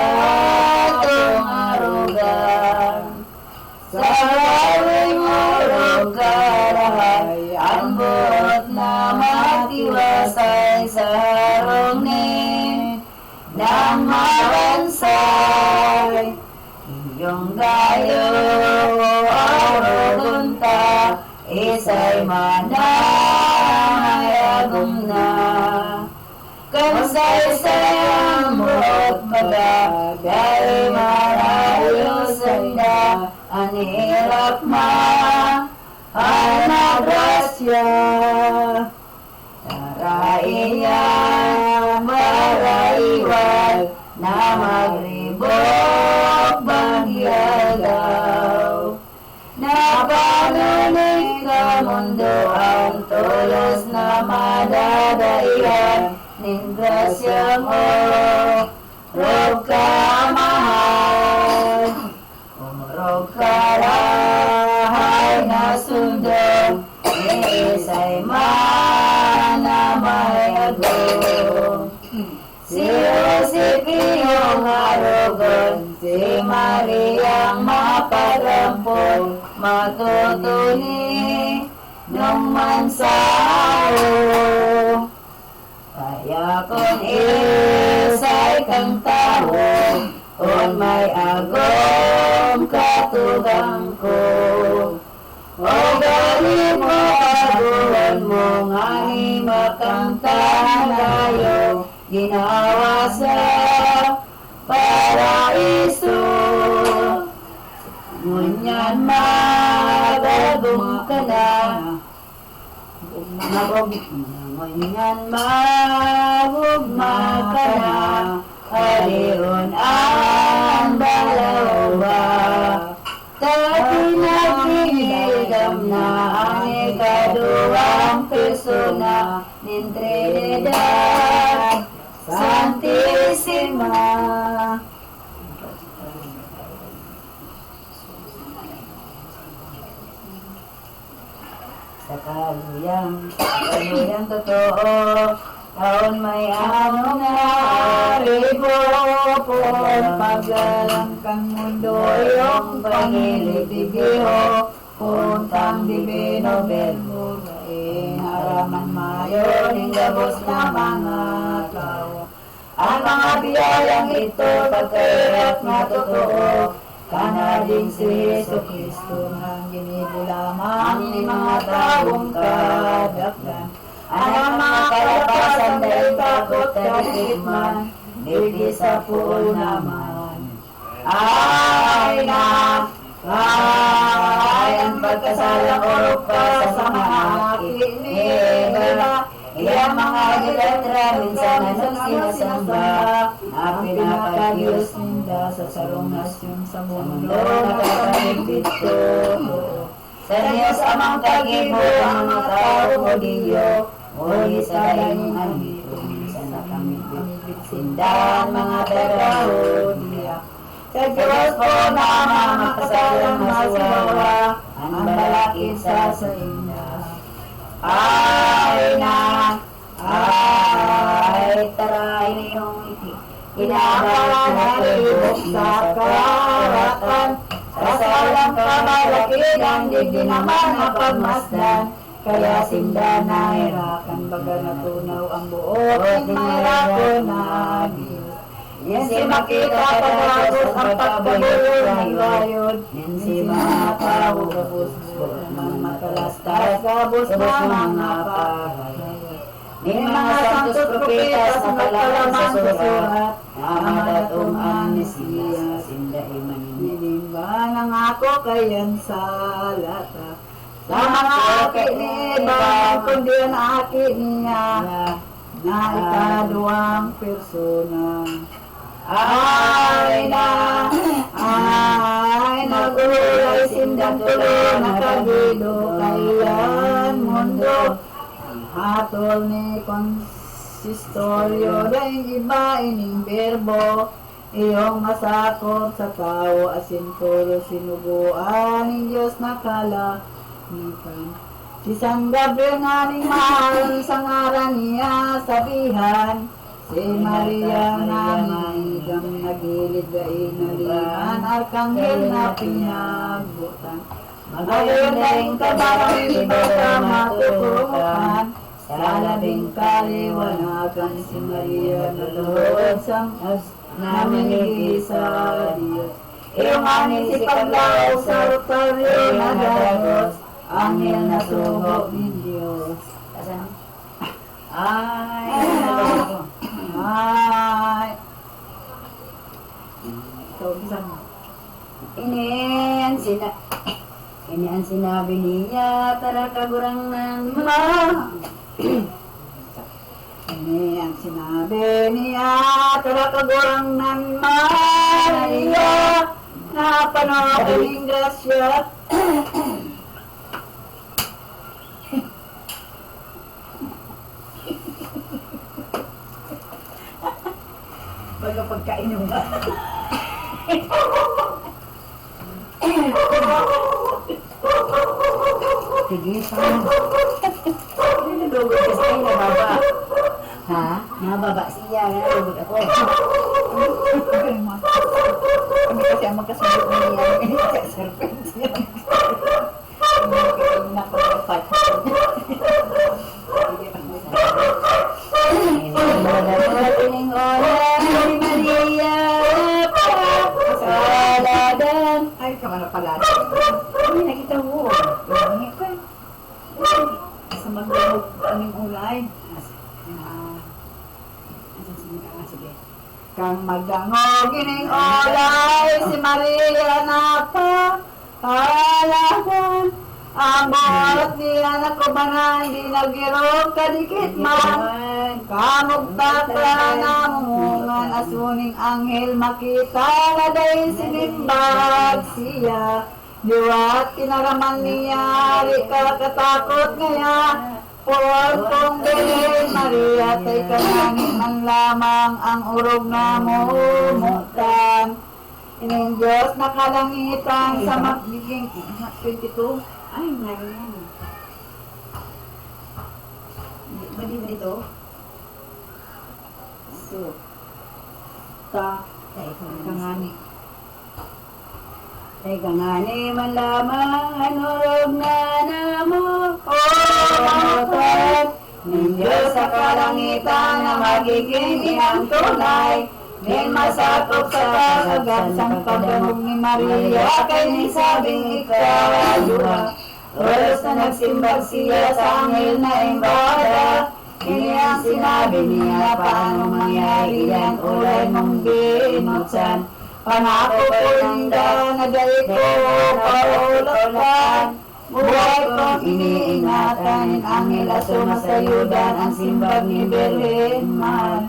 atong arugan. Sa gawing urog karahay, ambot na matiwasay sa harong ni nang mabansay. Iyong gayo, arugon ta, isay manay agum na. Kansay-say ang buot maga, dahil marayo sanda, anilap ma, anagrasya. Tarain niya, maraiwal, na magribok bagyagaw. Napanunig ka mundo ang tulos na madadaihan, ning grasya mo, rog ka mahal. Rog ka rahay na sundong, isay man na may agong. Si Josepio arugon, si Mariang maparampon, matutuni nung mansao. Kaya kung isay kang tao, kung may agom katugang ko, o gali mo aguan mo, ngani makang talayo, ginawa sa paraiso. Ngunyan magagum ka na, ngunyan magugma ka na, haliron ang balawa. Tatinagigam na ang ikaduang persona ng Trinidad Santissima. Sa kaluyang totoo, taon may anong naribupon, paglalang kang mundo iyong pangilitibiho, puntang divino verbo, haraman mayo, gabos na mga tao. Ang mga biyayang ito, pagkairap na totoo, kana din si Yesu Kristo, ang ginibo lamang ni mga taong kadakdan. Ang mga kalapasan dahil takot kahit man, hindi sa puon naman. Ay ang pagkasala ko pa sa mga kinibala, iyang mga dilatra, minsan anong sinasamba, ang pinakadiyos ninda sa sarong nasyon sa mundo, nakakahigit ko. Sa Diyos amang kagibo, ang mga tao mo diyo, muli sa langing andito, minsan na kami binibitsindan, mga tagaho diya. Sa Diyos po na mga makasalang masiwawa, ang balakid sa inyo. Ay taray niyong inabalan na ibok sa karatan, sa salang kamalakid ang di naman napagmasdan, kaya sinda nahirakan baga natunaw ang buo, at mahirapon na Diyos. Yan si makita pagkabos ang pagkabulo ng gayod, yan si mga tao gabos mga makalastas, gabos na mga pagayod. Ni mga santos propetas na nagkalamang sa surat, ang datong ang Mesiyas, sindahi maninimba ng ako kayan sa lata. Sa mga aki ni Iba, kundi ang aki niya, na ikaduang persona. Ay nagulay sindang tulo, nakagido kayan mundo. Hatol ni konsistoryo, dahil iba ining verbo, iyong masakop sa tao, asin tulo sinubuan, ng Diyos nakalamitan. Si San Gabriel nga ning mahal, sa ngaran niya sabihan, si Maria nga nigam nagilid ga inalihan, arkanghel na pinagbutan. Magayon na rin kabarang iba sa matutukan, sa labing kaliwanagan si Maria na Lord sang namimigay sa Diyos. Iyong aning si Paglaw sa rotaryo na Diyos, anghel na sugo ni Diyos. Ay. Ito, bisan mo. Ini ang sinabi niya, tara kagurang ng mga. Ini ang sinabi niya, tara kagurang ng Maria, na panokiling grasya. Baga pagkainom ba? Sige, saan? Hindi nagugod kasi kayo nababa. Ha? Nababa siya, nagugod ako. Hindi kasi ang magkasunod na niya. Hindi kasi serpent siya. Hindi kasi nakapagpat. Tining oras ni Maria Pasaladan. Ay, kamara pala. Ay, nakita mo. Hindi ko. Sa maglamog aming ulay. Sige. Kang magdangog ining ulay si Maria na Pasaladan. Ang bawat niya na kumanan, di nagiro kadikit man. Kamog batra na mungan, asuning anghel makita na dahil sinimbag siya. Diwat kinaraman niya, di ka katakot ngaya. Por kong Belen Maria, tay kanangin man lamang ang urog na mumutan. Ining Diyos nakalangitan sa magiging 22. Ay, ngayon yan. Ba dito? Isu. Ta. Kangani. Ay kangani man lamang anurog na namo. O mamutot. Ninyo sa kalangitan na magiging inang tunay. Din masakop sa kagagat sang pagdamog ni Maria. Kay ni sabing ikaw ayuha. Oras na nagsimbag siya sa anghel na imbada. Ini ang sinabi niya, paano mangyari yan, ulay mong binuksan. Pangako ko linda, nagay ko paulotan. Buhay kong iniingatan, ang nila sumasayudan, ang simbag ni Belen man.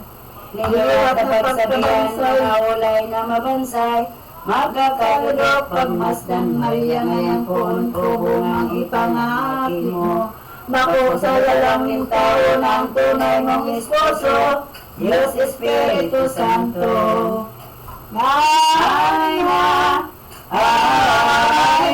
Niyot na pagsabihan, mga ulay na mabansay, magkakalulok pagmasdan Maria ngayon poon ko bungang ipangaki mo. Bako sa lalangin tao ng tunay mong esposo, Diyos Espiritu Santo. Ay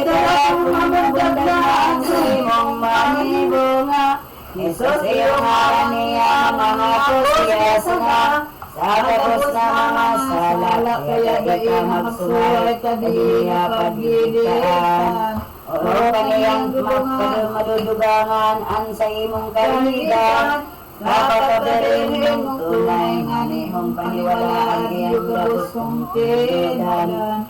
dalang mamagdagdagan sa imong manibunga. Jesus, iyong ngalan niya, mga kusya sana. Sa tapos na mga sala, kaya di ka magsuway, kadiya pagdidikan. O kaniyang madudugangan an sa imong kaligan. Kapatabarin mong tunay nga ni mong paniwalaan iyang gabos kong tidan.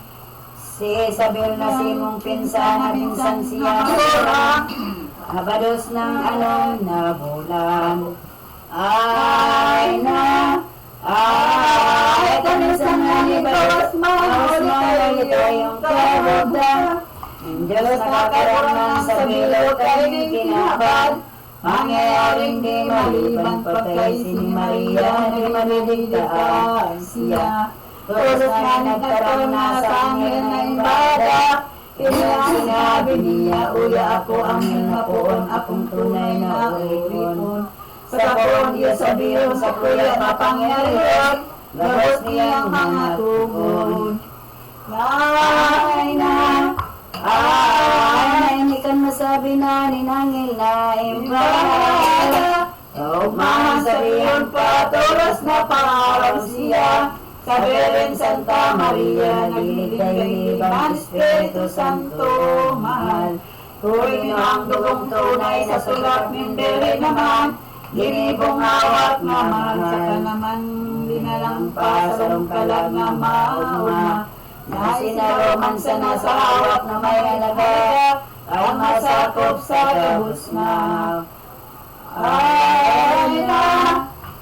Si Isabel na si mong pinsan na minsan siya mura. Habados ng anong na bulan. Ay kanisan nga ni Diyos, mahuli tayong kabugda. Diyos nakakarang sa bilog ay kinabad. Mangyayaring di maliban pagkay si Maria, di maliligtaan siya. Tulos nga nagkaroon na sa anghel na imbada. Sinabi niya, uya ako anghel na poon, akong tunay na ulipon. Sa poon iya sabiyon, sa kuya mapangyarihan, gabos niyang mga tugon. Hindi ka masabi na ninangil na imbada. Mahang sabihin pa, tulos na pangalan siya. Sa Belen Santa Maria, nagliligay-libang Espiritu Santo, mahal. Tuloy niyo ang dugong tunay sa sulat ng Belen naman. Ginibong hawak na mahal, saka naman dinalang pa sa lungkalag na mauna. Na sinaroman sa nasa hawak na may halaga, ang masakop sa kabus na.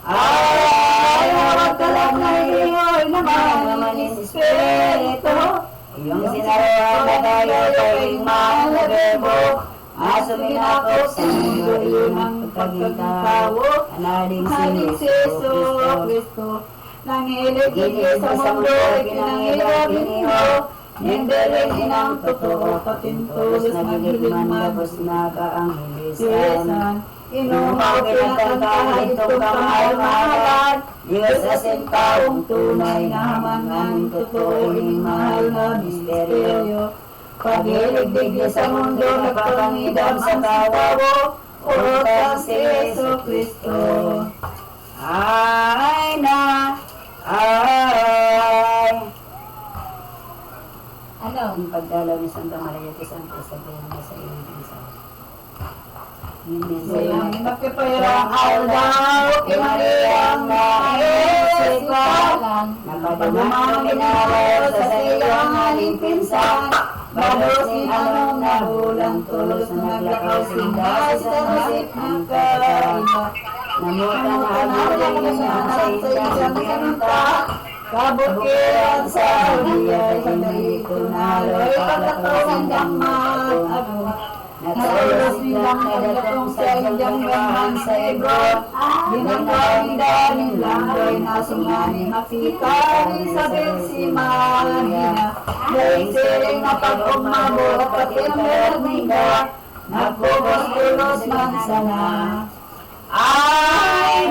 Hawak ka lang na iyoy naman Espiritu. Iyong sinaroman na tayo kayong mahal na bebo. Asumin ako sa mundo iyong pagkagitawo. Analing si Yesu Kristo. Nangilig-ilig sa mundo, ikinangilab iniho. Nindalin inang totoo, patintulos, nagiligman, labos na kaanghelisan. Inumaw pinagkantahan itong kamahal-mahalan. Diyos asin taong tunay na hamangan, totoo ining mahal na misteryo. Pagilig-dig sa mundo, nagpapangidam sa tawo, utang si Yesu Kristo. Ay. Ano? Ang pagdalaw ni Santa Maria de Santa Isabel na sa iyong pinsan. Sayang magkipayarang aldaw, kay Maria na isikalan. Napadumang pinawal sa iyong aling pinsan. Balos ni anong nahulang tulos na naglakaw sinda sa nasip ng kaiba. Namutan na alin sa iyong pinta. Kabukiran sa hiyay, hindi ko naloy, pagkatawang damang abo. Natulos nilang nadatong sa iyong gaman sa ibon. Binangawin daling langgoy na sungani makita ni Isabel si Maria. Daling siling na pag-umabot, pati ang merminda, nagpupos-pulos man sana. Ay,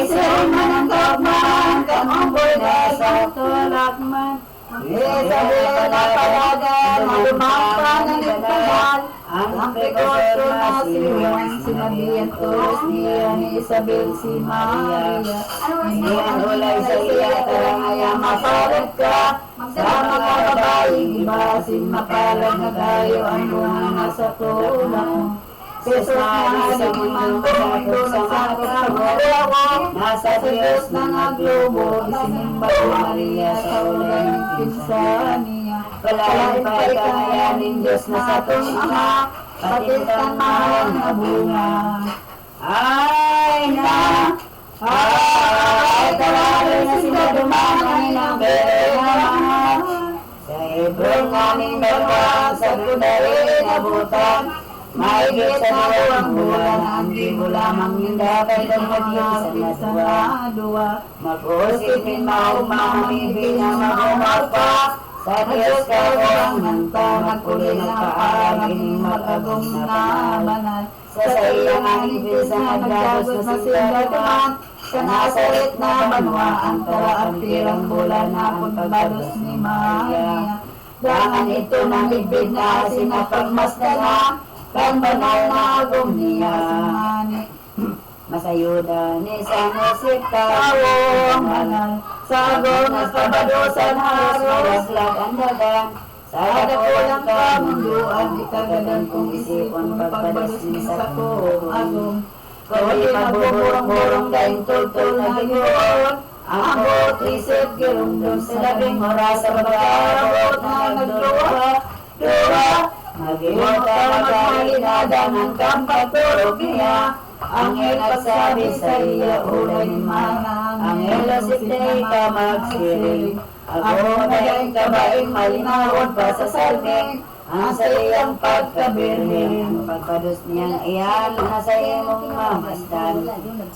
siling man ang tagman, kamamboy na sa tulakman. Isabel na palagan, malumang pa ng ipagman, ang ang prekotro na si Juan, sinabihan ko, ni Isabel, si Maria. Hindi ang ulay sa iya, tarangaya mapalag ka. Sa mga babaeng iba, mapalad na tayo ang mga nasa tulong. Jesus na sa mundo, sa mga kasama, nasa Diyos na naglobo, isinimba ko Maria sa ulay ng pinsan niya. Palain pa ikayanin Diyos na sa itong Ama, patitan mahal na bunga. Ay na, ay taralo na sila dumanay ng Bethlehem. Sa Hebron namin dalawang sa Gudari na butang, mahigit sa dalawang bulan, hindi mo lamang hinda kay dumagin sa dua. Mag-usip din maumamamibig na magumapa, sa Diyos ka ang nanta, nagpuli ng kaaragin, mag-agong na banal. Sa iyang anipis na nagdagos na sila naman, sa Nazaret na banwaan, tara ang pirang bulan na ang pagbalos ni Maria. Dangan ito ng ibig na sinapagmasdan na, kan banal na agong niya. Masayuda ni San Jose tawo ang banal, sa agong nagpabadosan haros, lag ang dagang, sa dakulang kamunduan, ikagadan kong isipon, pagbados ni sa ko agong. Kawali magbuburong-burong daing tultul na giyon, ang bot isip girundong sa labing oras sa bagabot na nagduwa. Mag-iwag ka maghalinadan ang kampatulog niya. Angel nagsabi sa iya, ulay ni manang. Angel asitay ka magsiling. Ako magaling ka baing malinawon pa sa salming. Ang sa iyang pagkabirhin, pagpados niyang iyan, nasa iyong mamasdan.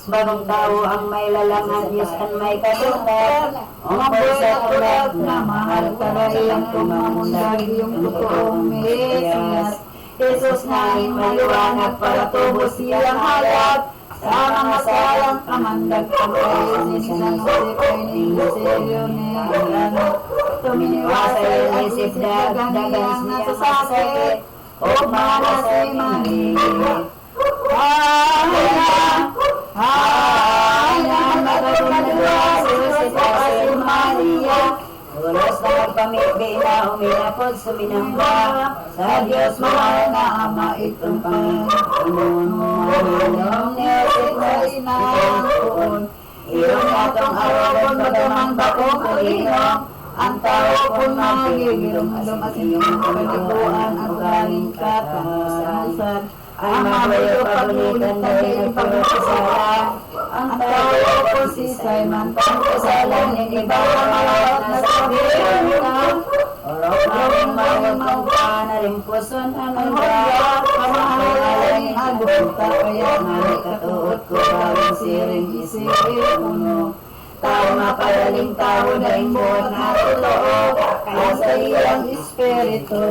Bagong tao ang may lalangan, Diyos ang may kadutan. Umabot sa tulad na mahal ka na iyang tumamundag iyong totoong Mesiyas. Jesus na maliwanag para tubos siyang hayag. Sa mga salang kamandag kabayo ni San Jose ni Lucio ni Milano. Tuminiwasay ang isip dagang nasa sakit, o manasay Maria. Ay na, magagundwa si Jose si Maria. Tulos na magpamigay na uminapod suminamba, sa Diyos mahal na Ama itong Panginoon. Mahulong ni Jose na inaantuon, iyon natong arawan magamang bakong kulinong. Ang tao kung magigilong-along at inyong kaliguan ang galing katasan. Ang mabayo pagulitan dahil pagkasalan. Ang tao kung si Simon pagkasalan, hindi ba malawat na sabihin na? Orok namin mawag na rin puson ang ba? Kamahalan agong kaya nga katuot ko bawang siring isipin mo. Tao mapadaling tao na imbuhat na totoo, kaya sa iyang espiritu.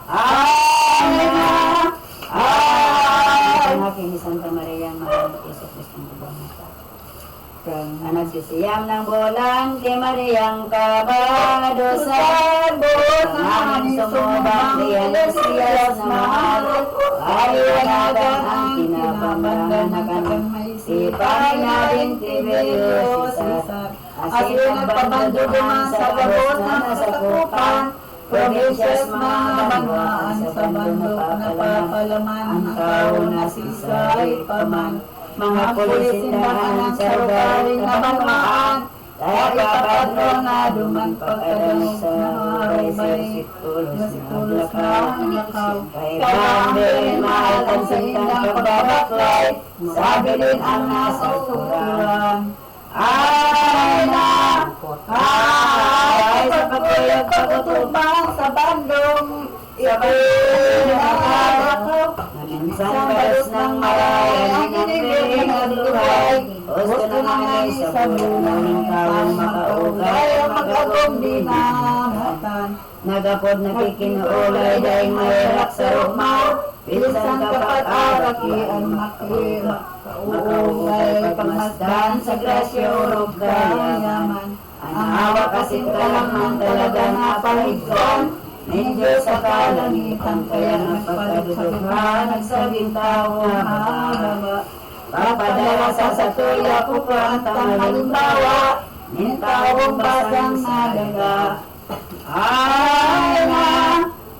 Ay na! Ay! Ang aking ni Santa Maria, mahal ni Iso Kristong Tubamata. Ang nagsisiyam ng bulan, kay Mariang kabadosan, ang aming sumubang diyan siyas mahal, aliwanagan ang kinapamanakan. Sipay natin Tiberius Cesar, asin nagpabanduguman sa gabos na nasakupan, provinsyas mga banwaan sa bandok na papalaman, ang tao na sisay paman, mga pulisindahan sa lugaring na banwaan, dahil kapadro na duman pagkadamog na maray-bay, nasitulos na ang lakaw. Kaya ang bilin mahalatan sa indang pagbabaklay, sabi din ang nasa uturan. Ay na! Ay sa pagkuyag pagutupang sa bandong, ibig ang alakaw. Minsan balas ng marayan, hinanipin ang luhay, gusto na ngay sa bulan ng tawang makaugay, ang mag-agong dinamatan. Nagapod nakikinuulay dahil mahirap sa rumaw, bilisan kapag-araki ang makiuugay, pagmasdan sa grasya urog kayaman. Ang hawak kasing kalaman talaga na pahigsan, Ning Diyos sa kalangitan, kaya nagpadudughan, nagsaging tao na mahaba. Papadala sa satuya ko pa ang halimbawa, ning taong basang nadaga. Ay na,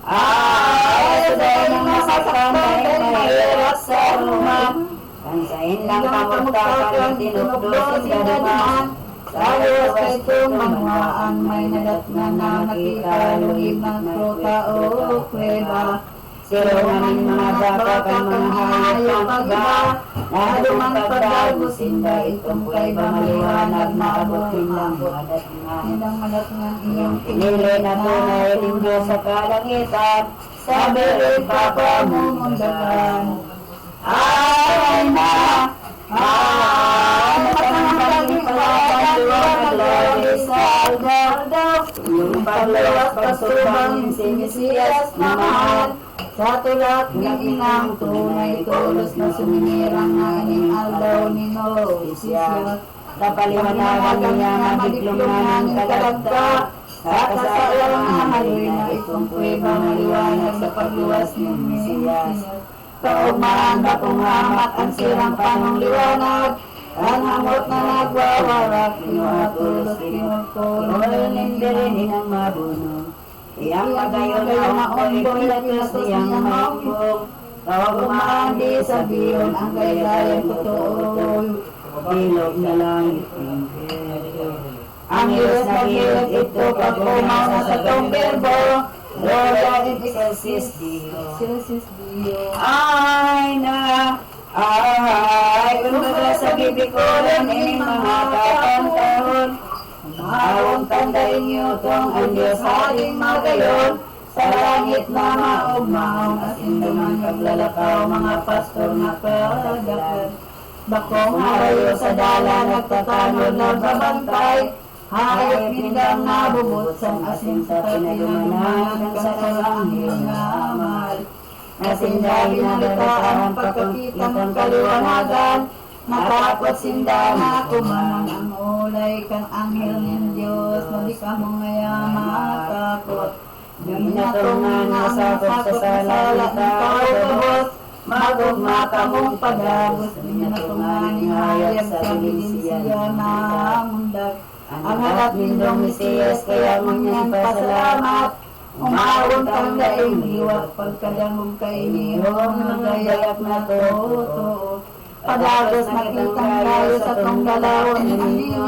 ay dahil masaktan dahil mahirap sa rumah. Kansain lang kamagtakan, tinukdos sa daman. Sa luwas kay tumangwaan, may nadatnan na nakita, luhib ng kruta o kweba. Siro namin mga baka kang mga hayop pagba, naduman pagdagusinda, itong kay maliwanag na abutin lang madatnan iyong pinili na tunay rin Diyos sa kalangitan, sa birit papamundagan. Ay na, ay matangkaging pagkakaliwanag sa aldaw, yung paglawas pagsubang si Mesiyas na mahal. Sa tulak ng inang tunay, tulos na suminirang aning aldaw ni Noisya. Kapaliwanagan niya magiglong na ng kalagta, sa kasalang na haloy na itong kuweba maliwanag sa pagluwas ni Mesiyas. Kaugmaan ba kung hamak ang sirang panong liwanag, ang hamot na nagwawarak, inuatulos kinulkul, nindirin ang mabuno. Iyang pagayon na onboy, lakas niyang maumpong, kaugmaan di sa biyon, ang gaygayan kutuoy, bilog na langit ng Diyos. Ang Diyos na hilot ito, pag umaw sa tong berbo, Gloria in excelsis Dio. Ay na, ay, kumbaga sa bibikulan, ining mga kapantahon, Maawang tandain niyo tong ang Diyos ating magayon, sa langit na maugmaong at induman paglalakaw, mga pastor na kadagad. Bakong harayo sa dala, nagtatanod na babantay, hayop pindang nabubutsan, asin sa pinagumanan, sa kalanghil na mahal. Nasindahin na litaan, pagkakitan kaliwanagan, natakot sindana, kumanang ang ulay kang anghel ng Diyos, hindi ka mong matakot. Binatungan na sakot sa sala ng tao, magugma ka mong padagos, binatungan ni hayag sa bilinsiya na mundag. Ang harap nindong Mesiyas, kaya manyan pasalamat, umawon kang daing liwat, pagkadangog kay nihong nagayak na totoo. Padagos nakitang kayo sa tong galawon ninyo,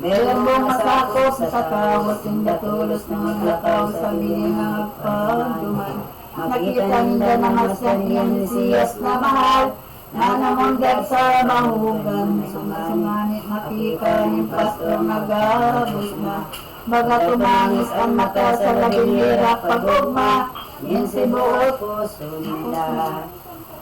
meron mong masakop sa kawat, yung datulos na maglakaw sa bininang pagduman. Nakita nila na masyan yung Mesiyas na mahal, na namundag sa mahugan, sumasunganit makita yung pastor nagabos na. Baga tumangis ang mata sa labing hirap pag-ugma, yung sibuot puso nila.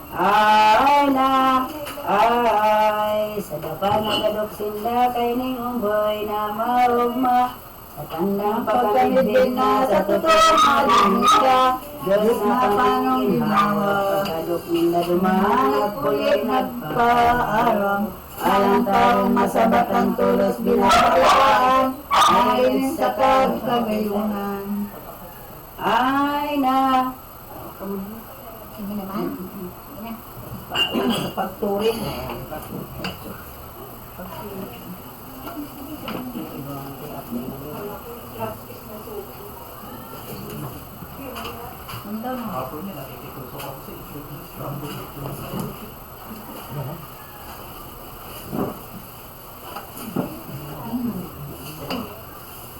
Ay na, ay, sa dapan nagadok sila kay ning unggoy na maugma, sa tandang pagkamidin na sa totoong halinisya, Diyos na panong ginawa, pagkadok nila dumaan at kulit nagpaarang, alang taong masabat ang tulos binabalaan, ayon sa kagayunan. Ay na, Hindi naman. sa pagturing. Ano daw no?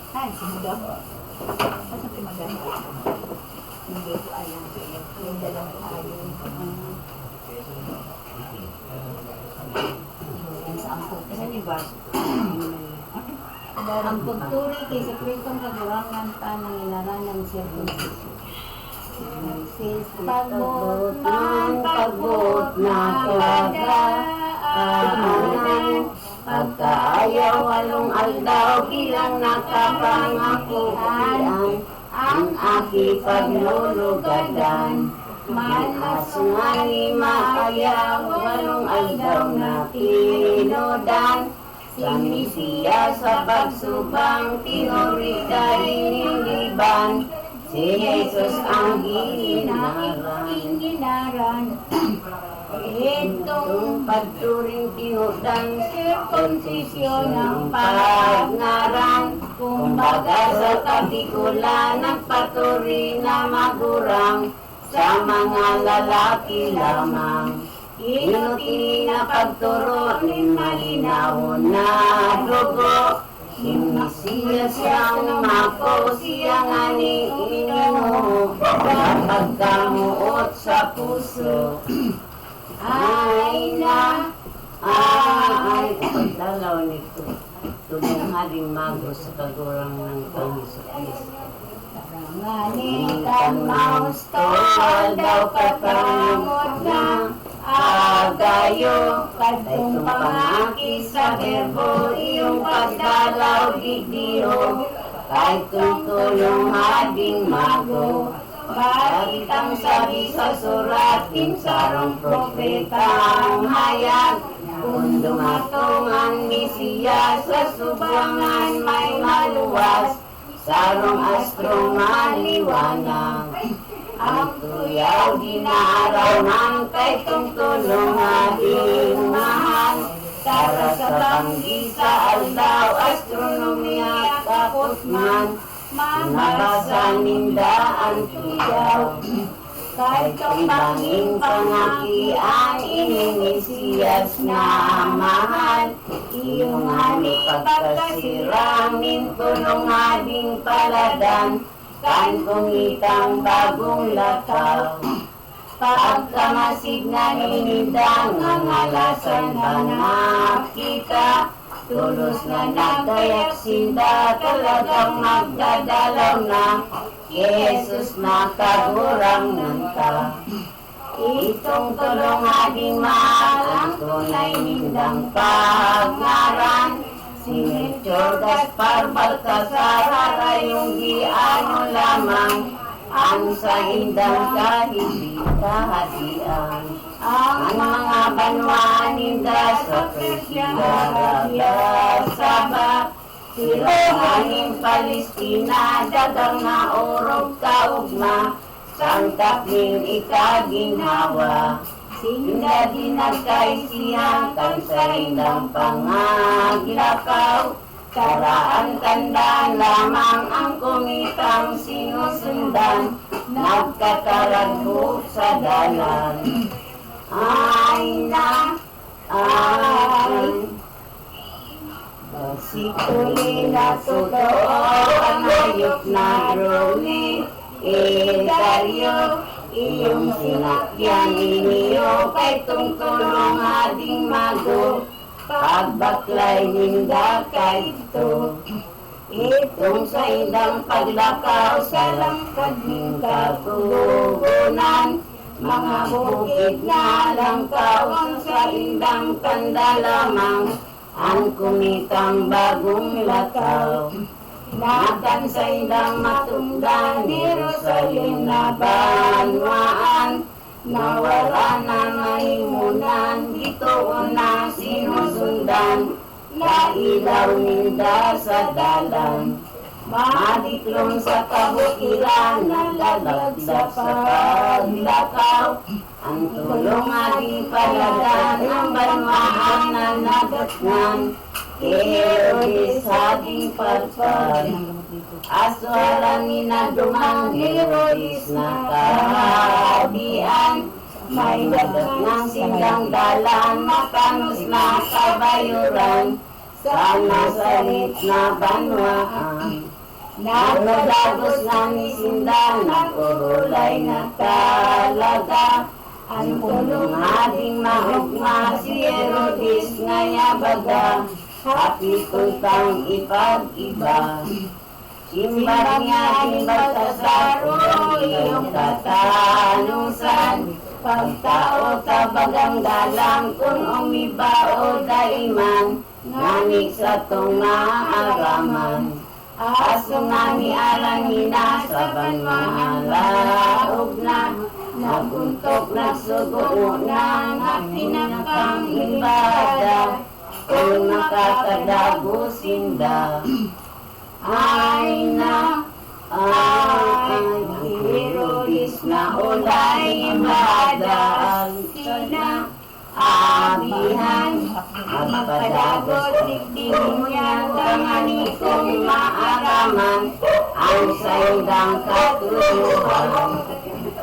Ay, sumagam. Asa sumagam? Hindi ko alam. Yung dalawang ayaw. Ang pagturi kay sa Kristong kagurangan ta ng inaranang circumcision. Pagbuot na pagdaanan, pagkaayaw walong aldaw bilang nakapangakuan, ang aki paglulugadan. Malas nga ni maayaw walong aldaw na tinodan. Sinisiya sa pagsubang tinuri dahil niliban, si Jesus ang ginaran. Itong pagturing tinudan, sirkonsisyon ng pagngaran. Kumbaga sa kabikulan, nagpaturi na magurang sa mga lalaki lamang. Inuti na pagturo ni malinawon na dugo. Si Mesiyas siyang mako, siya nga ni Ginoo, kapag kamuot sa puso. Ay pagdalaw nito, tuloy haring mago sa kagurang ng Panginoon. Nganikan maustol daw katamot na agayo, kadtong pangaki sa verbo, iyong pagdalaw digdiho, kahit tulong hading mago. Bakit ang sabi sa surat, sarong propetang hayag, kung dumatong ang Mesiyas sa subangan may maluwas, sarong astrong maliwanag. Ang tuyaw dinaarawan kay tungtulong ating mahal, para sa banggi sa aldaw, astronomiya tapos man, mabasa ninda ang tuyaw. Kahit ang banging pangakian, iningisiyas na mahal, iyong ani pagkasiramin, tulong ading paladan, kan kumitang bagong lakaw. Pagkamasid na ninidang ang alasan na nakita, tulos na nagkayak sinda, talagang magdadalaw na, Jesus na kagurang nanta. Itong tulong ading mahal, ang tunay nindang pagnaran, si Melchor Gaspar Baltasar, harayong giano lamang, ang sa indang kahihatian. Ang mga banwa ninda sa Persia, Arabia, Sabah, Silohaning Palestina, dagang na orog kaugma, sangkap ning ikaginhawa. Sinda dinagkaisihan, kan sa indang pangaglakaw, karaan tandaan lamang ang kumitang sinusundan, nagkakaragbo sa dalan. Ay Sikuli na totoo ang hayop na drone, Daryo, iyong sinakyan iniyo, kay tungtulong ading mago, pagbaklay ninda kay ito. Itong sa indang paglakaw, sa langkad ng kagugunan, mga bukid na langkaw, ang sa indang tanda lamang, ang kumitang bagong lakaw. Nakan sa indang matunggan, Jerusalem na banwaan, nawala na maimunan, dito una sinusundan, na ilaw ninda sa dalan. Madiklong sa kabukiran, nalalaglag sa paglakaw, ang tulong ating paladan, ang banwaan na nagatnan, Herodes ating palpal. Aswalan ni na dumang Herodes na kahabian, may dagat ng sindang dalan, makanos na kabayuran, sa nasalit na banwaan. Nagdagos na ni sinda, nagurulay na talaga, ang tulong ating mahugma, si Herodes ngayabaga, hapituntang ipag-iba. Simbar niya ni Baltasar, iyong katanusan, pagtao tabagang dalang, kung umiba o daiman, nganik sa tong naaraman. Aso nga ni Arangina, sa banmahalaog na, naguntok nagsugo na, nga pinakang ibada, kung nakakadago sinda. Ay Ay, Herodes na ulay madaan sina abihan magpadagot digding niya tangani kong maaraman ang sayang katuluhan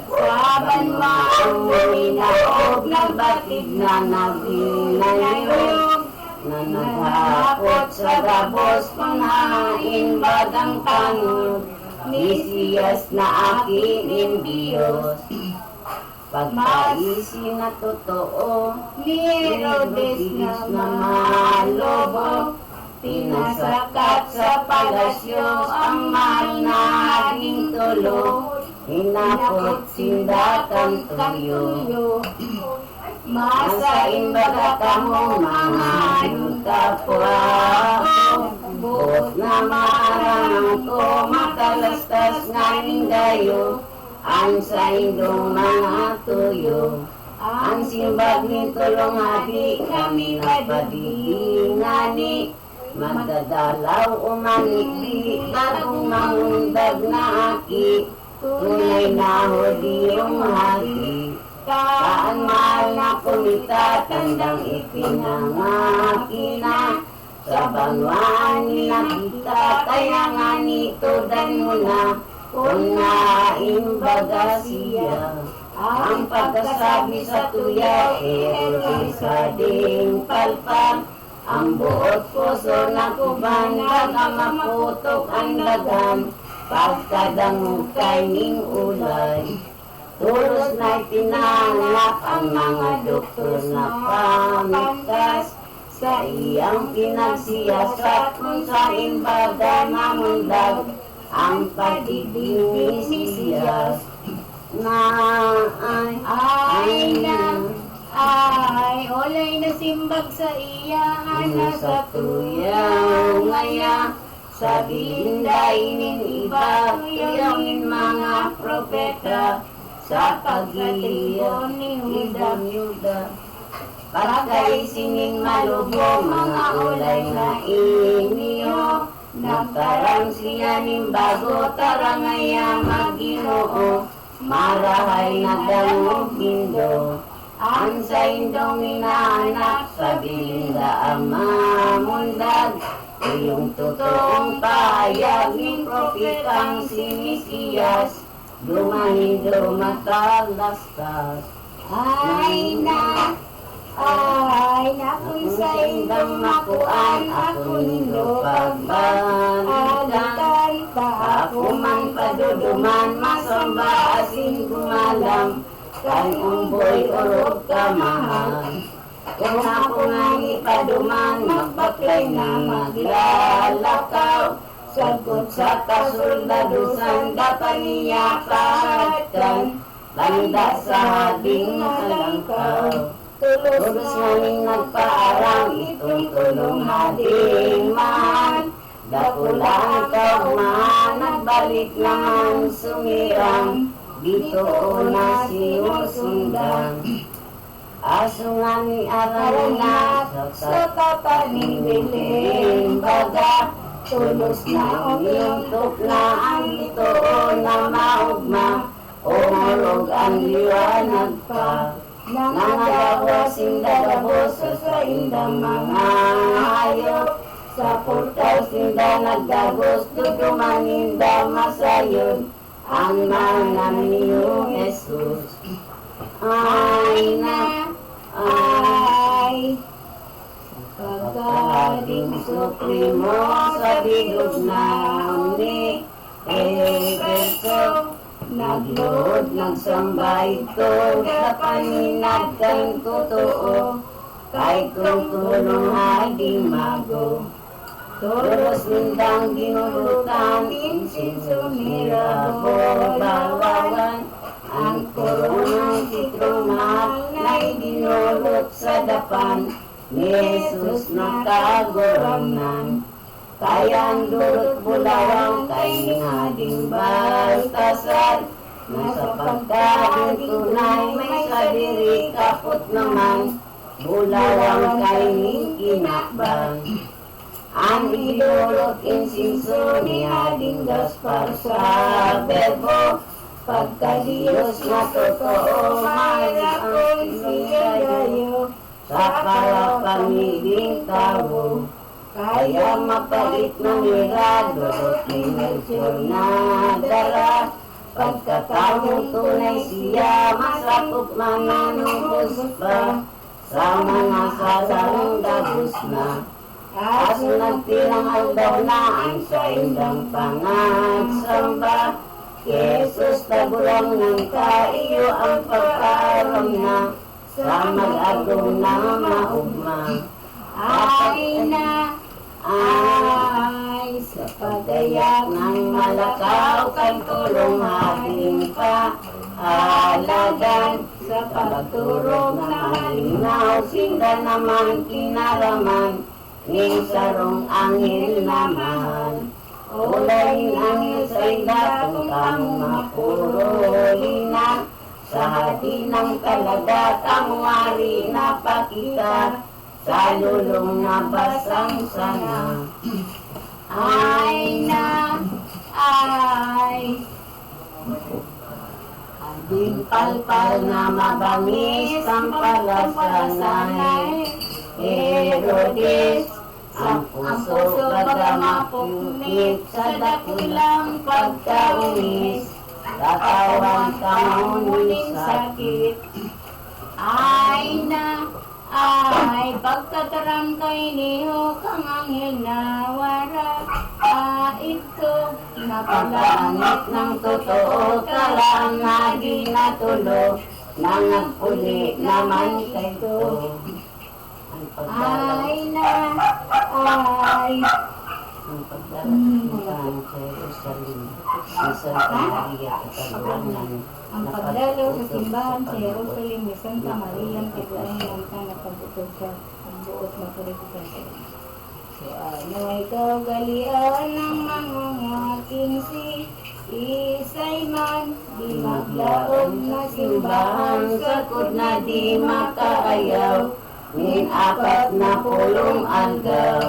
saban maang minaog na batid na nabinayog na naghapot sa gabos panghain bagang tanod Mesiyas na akin Diyos pagkaisi na totoo ni Herodes na malobo pinasakat sa palasyo ang mahal na aking tulo hinapot sindatan tuyo masain baga kamo mga kapwa buot na marang ko makalastas nga nindayo ang sa indong mga tuyo ang simbag ni tulong hati kami nagpadigingani magdadalaw umanikli bagong mangundag na aki tunay na hodiyong hati kaan mahal na kumita tandang ipinangaki na sa banwaan nila kita kaya nga nito dan mo na kung naimbaga siya ang pagkasabi sa tuya sa ding palpag ang buot puso na kuban baga maputok ang lagan pagkadangog kay ning ulay tulos na pinanap ang mga doktor na pamitas sa iyang pinagsiyasat kung sa imbaga mamundag ang pagibig ni Mesiyas na ay olay na simbag sa iya anak sa tuyaw ngaya sa gindainin iba tuyawin mga propeta sa pag-iiyaw ni Yuda pagkay sining malubo mga ulay na iniyo nagtarang siya ning bago tarangaya mag-Ginoo marahay na dangog indo ang sa indong inaanak sa bilinda ama mundag iyong totoong pahayag ng propetang si Mesiyas dumanindo matalastas ay kung sa indang makuan ako nindo pagbalikan ako man paduduman masamba asin kumalam kan umboy orog kamahal kung ako nga ipaduman magbaklay na maglalakaw sagot sa kasoldadusan dapat niya kahatan banda sa habing alangkaw tulos namin nagpaarang itong tulong hading man dakulang kaugmaan nagbalik naman sumirang dito na sinusundan aso nga ni Arana sa kapanibiling baga tulos na umiyuntok na ang dito na maugma umurog ang liwanag pa nangagawa sindalabos sa indang mga hayop sa portal sinda nagdagos dudumaninda masayon ang mga niyong Jesus ay pagkaling supremo sa bigog na ni Efeso naglood nagsamba ito sa paninag kang totoo kahit kung tulong ay mago tulos nindang ginulutan insinso mirabo bawawan ang koronang sitrumal na idinulot sa dapan ni Jesus na kagoramnan kaya ang dulot bulawang kay hading Baltasar na sa pagkain tunay may kadiri kapot naman bulawang kay kinakbang ang idulot insinso ni Ading Gaspar sa Verbo, pagka-Diyos na totoo, mayroon akong sinagayo, sa kalapangiging tao, kaya mapalit ng mirado, pinagsyol na dala, pagkatawang tunay siya, masakop mananubos pa, sa mga sasalang gabos na. Kaso nagtirang aldaw na ang sa indang pangagsamba, Jesus tagulang ng kaiyo ang pagkaram na, sa mag-agong na maugma. Ay na, ay sa pagayak ng malakaw kang tulong ating pa, alagan sa pagturog na malinaw, sinda naman kinaraman, ning sarong anghel naman. Ulayin anghel sa ila kung kamong mapuroli na, sa hati ng kalagat ang wari na pakita, sa lulong na basang sana. Ay na, ay, ading palpal na mabangis ang palasanay, Herodes, ang puso baga mapupit sa dakilang pagkaunis, tatawang kamuning sakit. Ay na, ay pagkatarang kay niho kang anghel na wara, ito napalangit ng totoo, kalang na di natulo, nangagpuli naman kay to. Ay na, ay, ang pagdalaw sa Jerusalem, sa Santa Maria Katalanan, Ang pagdalaw sa simbahan sa Jerusalem ni Santa Maria ang kaglayan ka na pagbuto sa buot na purification. So, ay kagalian ng mga kingsi, isay man, di maglaog na simbahan, sakod na di makaayaw, min 40 aldaw.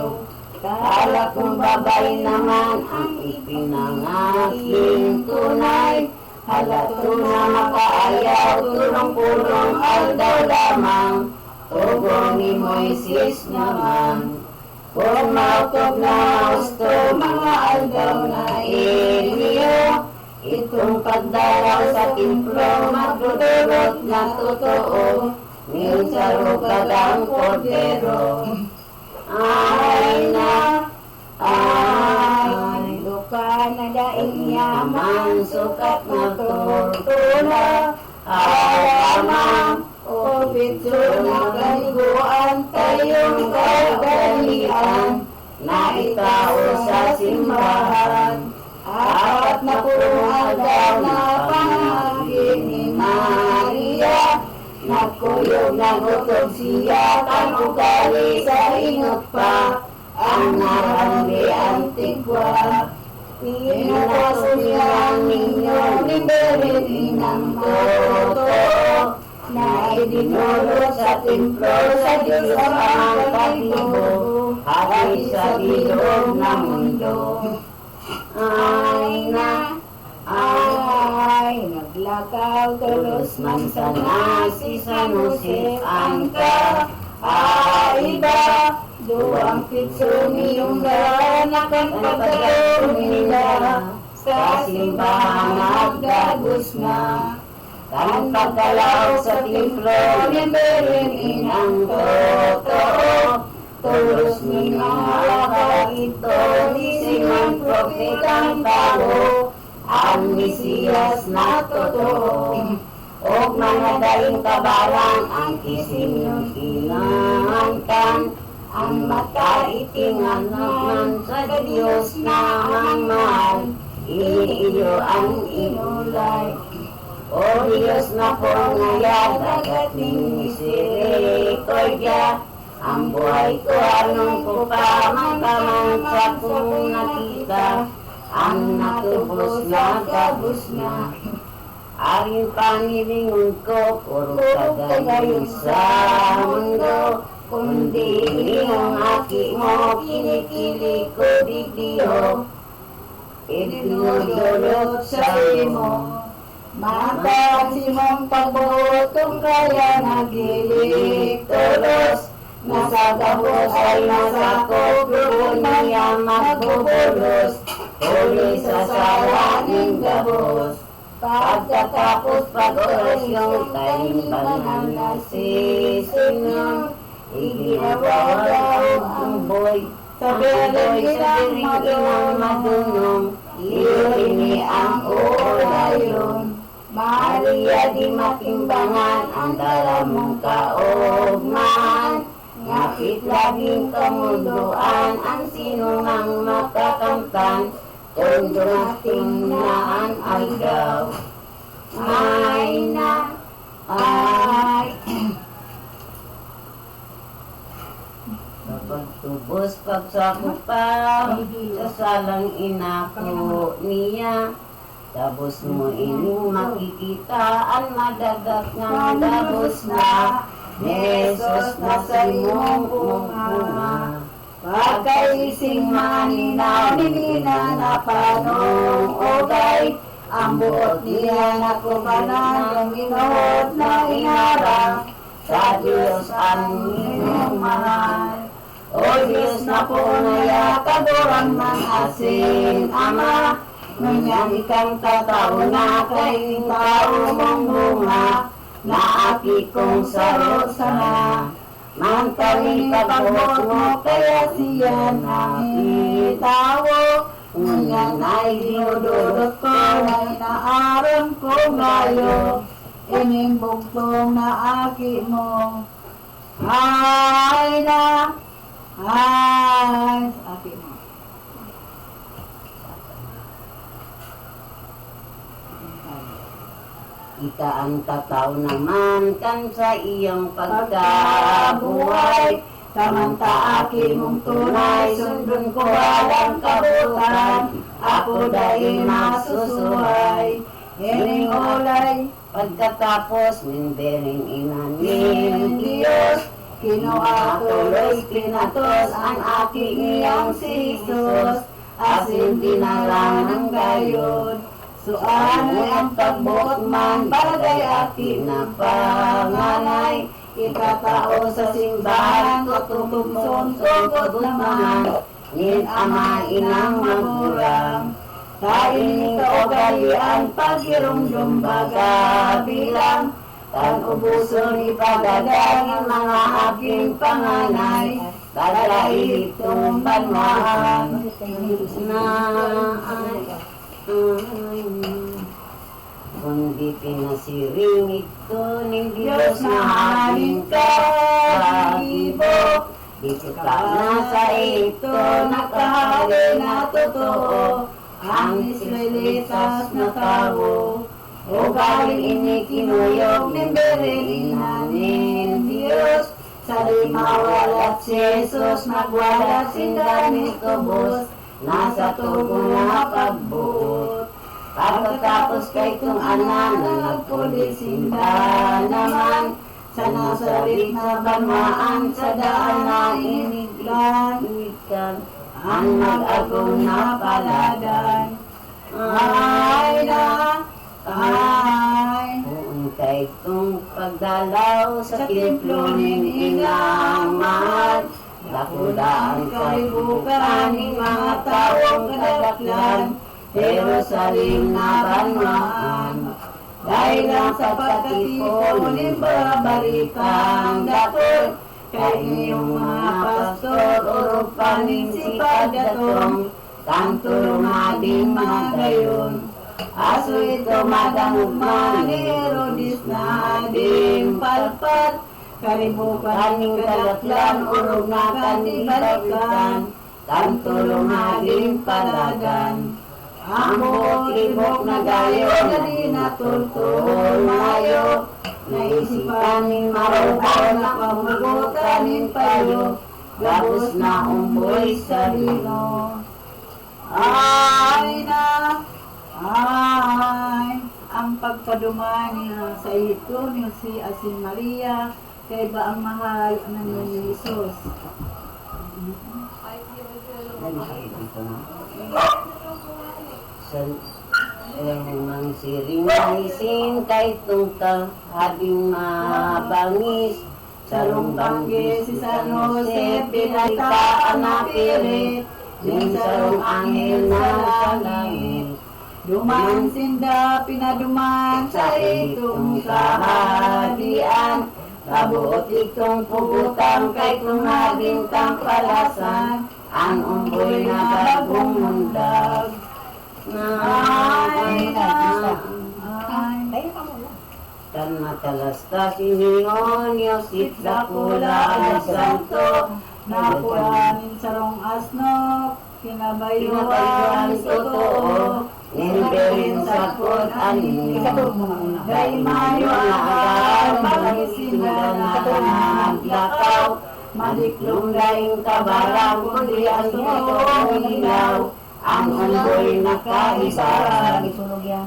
Kalak ng babay naman ang ipinangaking tunay, halato na makaayaw, tulong-pulong aldaw lamang, tugong ni Moises naman. Kung mautob na gusto, mga aldaw na iniyo, itong pagdalaw sa templo, magdudurot na totoo, minsan rugadang kordero. Ay na, ay, luka na daing yaman, sukat na tortuna, ama, o bitso na kaliguan, tayong kagalian, na itao sa simbahan. 40 aldaw na pangagin ni Maria, nagkuyog na gutom siya, kang ugali sa inot pa, ang narambi antigwa. Pinakaso niya ninyo, liberin inang totoo, na idinulot sa templo sa Diyos ang katibo, hari sa bilog na mundo. Ay na, ay, naglakaw tulos man sana si San Jose ang iba, doang pitso niyong ganakan pagkaroon nila, sa simbahan nagdagos na. Kan pagdalaw sa templo, liberin inang totoo, tulos ni mga ito, isiman propetang tao, ang Mesiyas na totoo. O mga daing kabarang ang isinong tinangan, ang makaitingan naman sa Diyos na ang mahal, iniyo ang inulay. O Diyos na pongaya, dagat ng misericordya, ang buhay ko anong ko pa, magkamansak kong nakita, ang natubos na gabos na. Aring panilingon ko, puro kagayon sa mundo, kundi ang aki mo, kilikili ko digdiyo, idinudulot sa imo. Matang simong pagbuot kung kaya nagilig tulos, nasa gabos ay nasakop, doon niya magbubulos, uli sa salaning gabos. Pagkatapos pag-orasyon, kalimbangan na sisinyon, iginawa daw ang boy, sa biring inang madunong, iyon ang ulayon. Maria di matimbangan ang dala mong kaugman, ngapit laging kamunduan ang sinumang makakamtan, kung dumating na ang agaw. Ay na, ay. Kapag tubos pagsakupaw, sa salang inako niya, tapos mo ining makikita ang madagak ng dabos na mesos na sa imong bunga. Pagkaising maninaw ni na panong ogay, ang buot niya na kumanan ng inuhot na inarang, sa Diyos ang inyong mahal. O Diyos na po naya kaduran ng asin, Ama, ngunyan ikang tatao na kay tao mong bunga, na aki kong sarot sana. Mantaling pagbuot mo kaya siya nang itawo, ngunyan ay dinudulot ko ay naaram ko ngayo, ining bugtong na aki mo. Ay na, ay, aki mo. Ika ang tataw naman kan sa iyong pagkabuhay, samanta-aki mong tunay, sundun ko walang kabutan, ako dahil masusuhay. Ining ulay, pagkatapos nimbering inanin Diyos, kinuha tuloy pinatos ang aking iyang si Jesus, asin tinalang ng gayon. So ano ang pagbuot man, bagay aki na panganay, ikatao sa simbahan, tutubson, tugod naman, nin ama inang magurang. Sa ining kaugalian, pagirumdum baga bilang, tan ubuson ipagagay mga aking panganay, para itong banwaan na kundi pinasiring ito ng Diyos na haling kagibo. Dito ka na sa ito nakahali na totoo, ang Israelitas na tao. O galing inikinuyog ng berelinanin Diyos, sa limawalat si Jesus nagwalat sindanin tubos, nasa tubo na pagbuot. Pagkatapos kay kong anak na nagpulit sinda naman, sa nasarit na banwaan sa daan na iniglan, ang mag-agong na paladan. Ay na, ay. Kung kay kong pagdalaw sa templo ng inang mahal, dakudaan kalibukan ng mga taong kadaklan, Jerusalem na banwaan. Dahil lang sa pagkatipon ng babalitang dakot, kay iyong mga pastor o paning sipag datong, tantulong ading magayon. Aso ito madangugman ni Herodes na ading palpat, kalibukan ng kadaklan, urog na kanibalikan, tantulong ading palagan. Ang buhok-libok na gayo na di natultol mayo, naisipan ng marubaw na pamugutan ng payo, gabos na umboy sa lino. Ay na, ay, ang pagpaduma niya sa ito ni si Asin Maria, kay ba ang mahal na ni Jesus. Mang siring naisin kahit tungkal habing mabangis Sarong banggi si San Jose, pinalitaan na pirit, yung sarong angel na langit. Duman sinda, pinaduman sa itong kahadian, kabuot itong pugutang kay kung nabintang palasan, ang umboy na bagong mundag. Ay, kan matalastas iniyon yosit dakula ay santo nakuhanin sarong asnok, kinabayuan pinabayuan totoo, nimberin sakot anin Day mayo agar, magisinda na naglakaw, madiklong daing kabarang kundi ang totoong ilaw ang umboy na kaibaran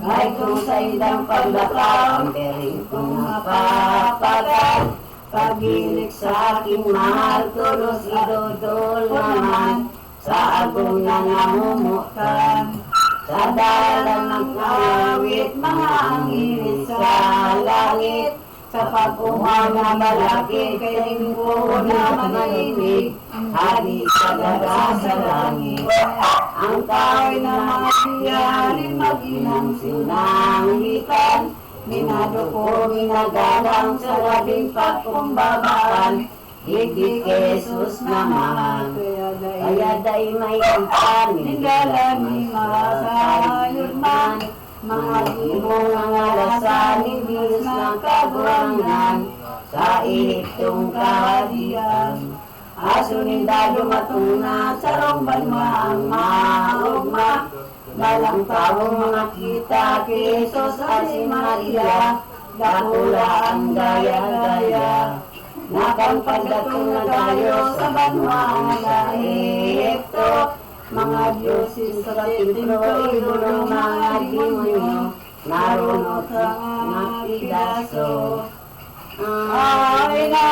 ay kung sa indang paglakaw ang pering kong napapagal pagilik sa aking mahal tulos idodol naman sa agong na namumukan sa dalan ng awit mga angilis sa langit sa pag-uhaw na malaki kay lingko na maninig hadi sa daga sa langit ang tao'y na mga siyarin mag-inang sinangitan minado ko minagalang sa labing pagkumbabaan higit kay Jesus naman kaya day may ipanin Ninggalan ni masayod man, mga ibong mga lasanin Diyos ng kagurangan sa ihitong kahadian asunin dalo matuna sa rombanwa ang maugma dalang taong mga kita kay Jesus at si Maria dakula ang gaya-gaya nakampaddatong na tayo sa banwa sa Ehipto mga Diyosin sa templo idolo mga demonyo narunot ang mga pidaso ay na,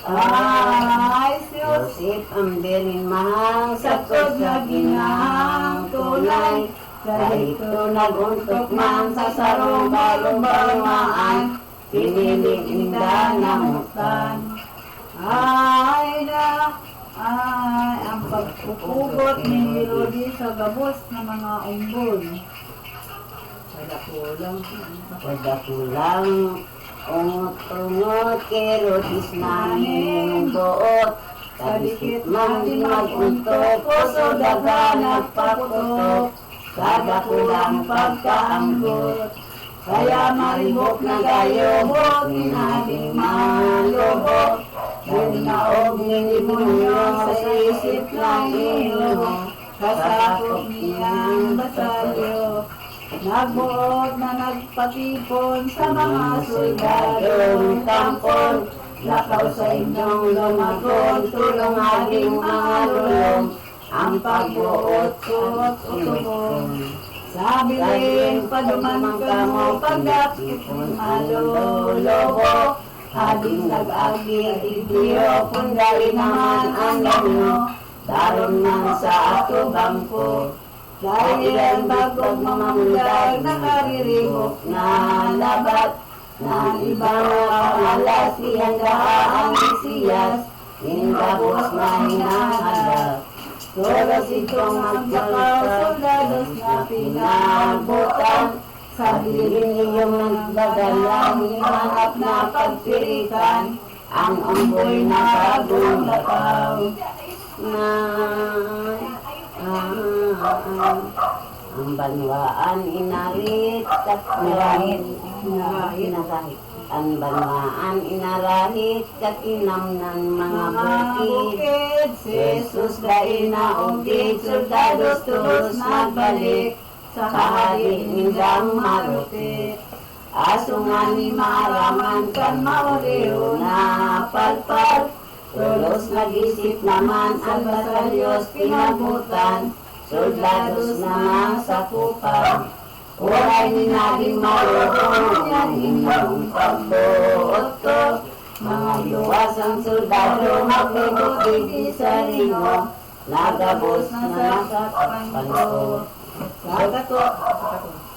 ay Diyos, Joseph ang berin mahang sakot na ginahang tunay dahil ito naguntok man sa sarong balong-balungaan piniling inda namutan ay na, ay ang pagpupugot ni Herodi sa gabos ng mga unggoy. Pagdakulang ungot-ungot kay Rodis namin buot kadikit man di maguntok puso daga nagpaputok kadakulang pagkaanggot kaya maribok na kayo huwag inabing malubok dahil naog ni demonyo sa isip lang inyo kasakop niyang basalyo nagbuot na nagpatipon sa mga soldadong tampon lakaw sa inyong lumagon tulong ating mga lulong ang pagbuot suot utubong sabilin paduman ka mo pagdapit malulubo ading nag-agil idiyo pundarin naman ang ganyo daron man sa ato bangko dahil ang bagong mamamulag nakariribok na labat na ibang pangalas siyang ang Mesiyas indabos na hinahanap Todos itong magsakaw soldados na pinagbutan sa bilin ninyong nagdadalang hinanap na pagpiritan ang umboy na bagong lakaw na ang banwaan inarit at narahit ang banwaan inarahit kat inamnan mga bukid Jesus dahil naugid soldados tulos nagbalik sa kahalik nindang marutit aso nga ni maraman kan mauriho na palpal tulos nag-isip naman ang basalyos pinabutan soldados na sakupan Uray ni naging marunong yan inyong pagbuot ko mga luwas ang soldado magbibukid sa ringo nagabos na nasakpan ko.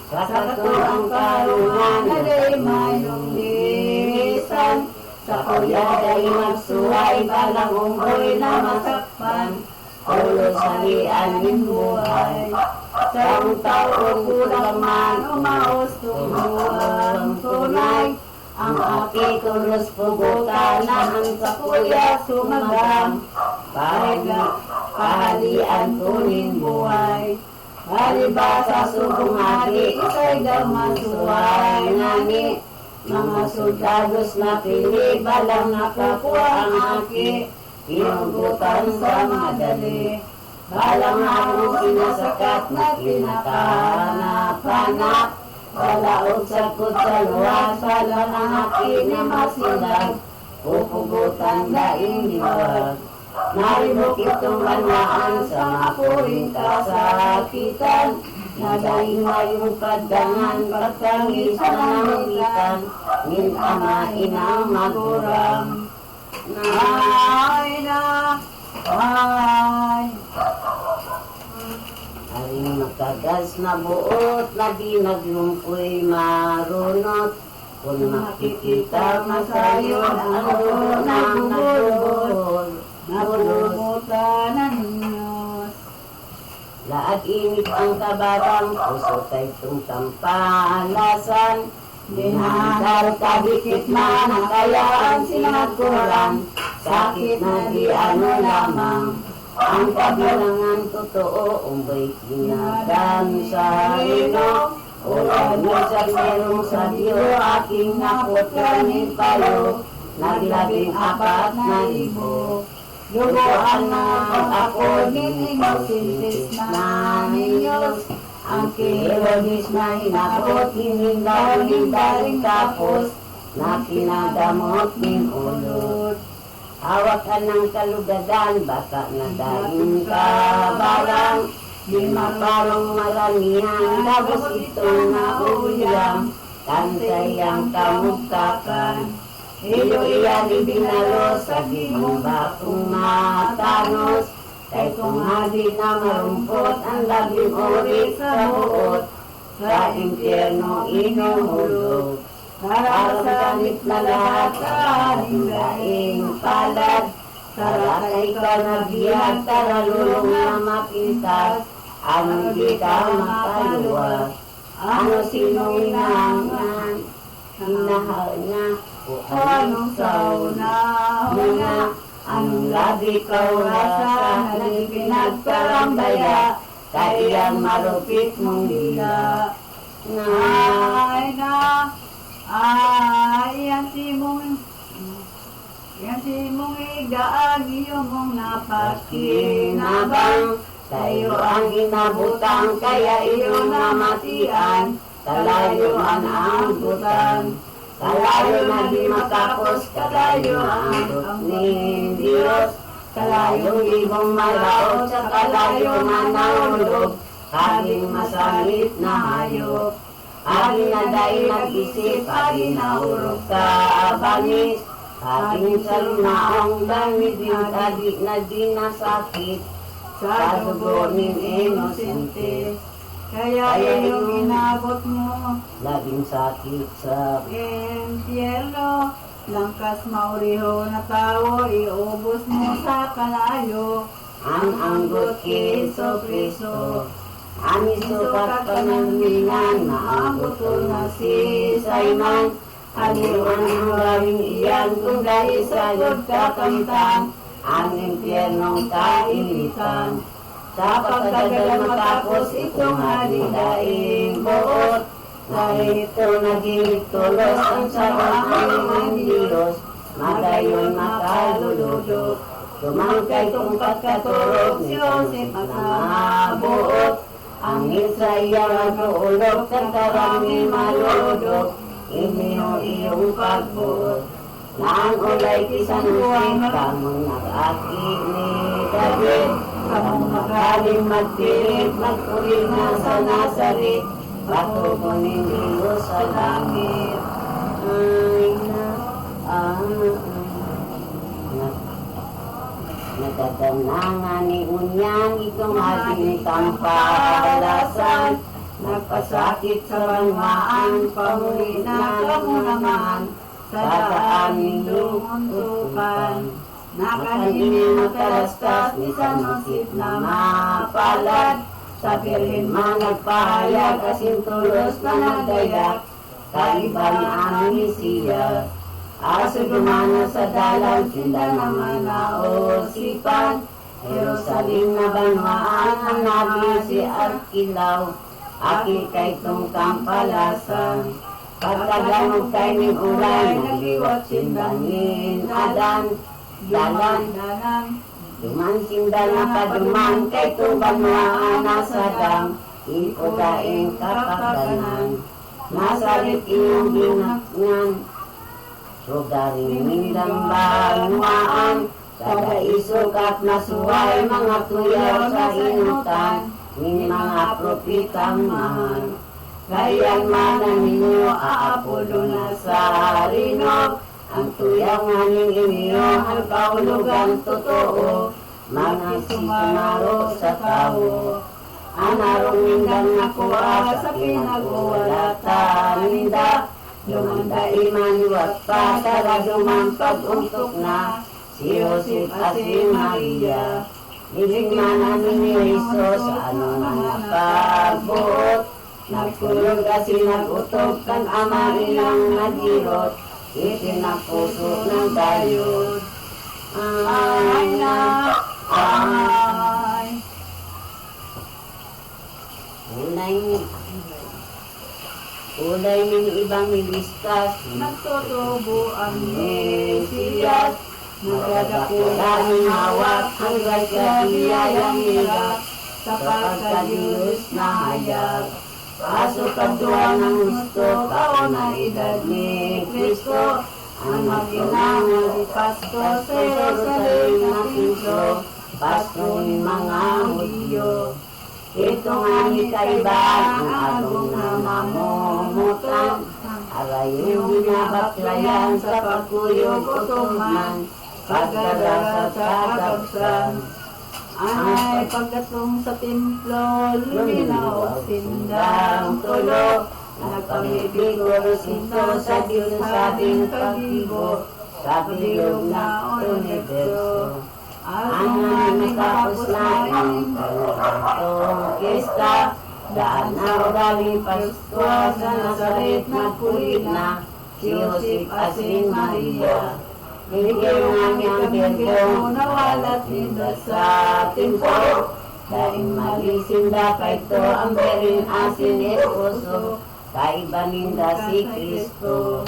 Sa kato ang karungan na day mayong lisan, sa kuya day magsuway balang unggoy na masakpan, ulo salian ng buhay. Sa taon kulang man umaos tumuang tunay, ang aki kulos pugutan na ang sa kuya sumagang, pahalian kunin buhay. Haliba sa subong hali, ikay daw masuway ngani, mga soldados na pili, balang nakakuha ang aki, pinugutan sa madali. Balang akong sinasakat na pinakanapanak, balaog sa kutsaluan, balang ang aki ni masilag, pupugutan daing diwag. Narimok itong banwaan sa mapuring kasakitan, nadaing mayong kadangan, pagtangis na namitan, min ama inang magurang. Ay na, ay. Aring makagas na buot, na di naglungkoy marunot, kung makikita masayo, ano nang nagulol. Napulutan ng Diyos. Laag init ang kabarang, puso kay tungkampalasan. Dinadal kabikit man, ang kayaan sinagkuran, sakit na di ano lamang. Ang kabilangan totoo, umbay kinagan sa rino. Ulan mo sa serong sa Diyo, aking naputkanin payo, naglabing 4,000. Lugoan na ako din inusintis na ninyos, ang kilogis na hinakot, hinindaw ni daring tapos, na pinagamot ng ulod. Hawakan ng kalugadan, baka na daing kabarang, di maparong maramihan, tapos ito na uyang, tansayang kamugkakan. Iyo iyan ibinalos sa gimong bakong matanos, kay kung hadi na marumpot ang labing orit sa buot, sa impyerno inuhulog. Para sa gamit na lahat sa ating daing palad, tarakay ka na biyag, taralulong na mapintas, ano di ka makaluwas, ano sinong inahangan, hinahal niya, o anong sauna, anong labi kaurasan, halin pinagkarambaya, kayang marupit mong dila. Ay na, ay yan si mong igaag, iyo mong napakinabang, Tayo ang inabutang, kaya iyo namatian, kalayuan ang butang. Kalayo na di makapos, kalayo ang ng Diyos. Kalayo ibong malaot, sa kalayo na nahulog, kaging masangit na hayop. Aging na dahil nag-isip, aging naurog ka abanis, aging salunaong damit yung tadik na di nasakit, sa dugo ng inosente. Kaya iyong inabot mo, Labing sakit sa impyerno, langkas mauriho na tao, iubos mo sa kalayo. ang anggot Kristo Kristo. Ani sukat pananglingan, maabutol na si Simon. Haliwan ang rawing iyan, kung dahil sa yod kakamtan, ang impyernong kainitan. Sa pagkagalan matapos itong halidaing buot, dahil ito naging tulos ang sarang ng Diyos, magayon makaluludot. Tumangkay kung pagkaturog ni Joseph at nabuot, ang Israel magulog sa karami maluludot, iniyo iyong pagbuot. Nang ulay kisanuan, kamong nag-aki ni David, kamong magaling magpilit, magpulit na sa Nazaret, patugunin niyo sa langit. Ay na, Kadanangan ni Unyan itong ating tampalasan. Nagpasakit sa banwaan, pamuli na kamo naman, sa daan nindong untukan. Nakaninin makalastas, ni San Josep na mapalad, sa Birhen man nagpahayag, asintulos na nagdayak, kaiban ang Mesiyas. Aso dumana sa dalan, sinda naman na osipan, Jerusalem na banwaan, ang nabi si Arkilaw, aki kay tong kampalasan. Pagkagamog kay ning ulay, nagliwat sindangin adan, dalan, duman sinda na kaduman, kay tong banwaan nasa dam, ipodaing kapakanan, nasalit inyong binaknan, sugaring mindang banwaan, kada isok at nasuway, mga tuyaw sa inutan, ni mga propitang man. Kayan manan ninyo, aapulo na sa rino, ang tuyangan ng inyo, ang kaulugan totoo, mga sumaro sa tao. Anarong nindang nakuha sa pinagwalatan ninda, dumanda imaniwat pa, karaduman pag-untok na, si Josep at si Maria. Niligman namin ni Jesus sa anong nakagbuot, nagkulog kasi nagutok kan ama nilang nagirot, itinapuso ng dayod. Ay na, ay. Ulay ng ibang milistas, Nagtutubo ang Mesiyas, nagdadakulan ng hawak hanggang sa biyayang hirap, sa pagkalilos na hayag. Aso kadwa ng gusto, taon na edad ni Kristo, ang maginangan ni Pasko sa Jerusalem na Kristo, Pasko ni mga Hudyo. Ito nga ni kaibaan, ang agong na mamumutan, aray yung binabaklayan sa pagkuyog utuman, pagdarasa sa kabsan. Ay pagdatong sa templo, luminaw sindang tulo, nagpamibig sinto sa Diyos sa ating pag-ibo, sa bilog na universo. Ang natapos na ang kalutong kista, daan na galing Pasko sa Nazaret na kulit na, si Josep at si Maria. Binigyan nga niya ang Birgo, nawalat nila sa templo, dahil malisinda kay to ang berin asin esposo, kaiba ninda si Kristo.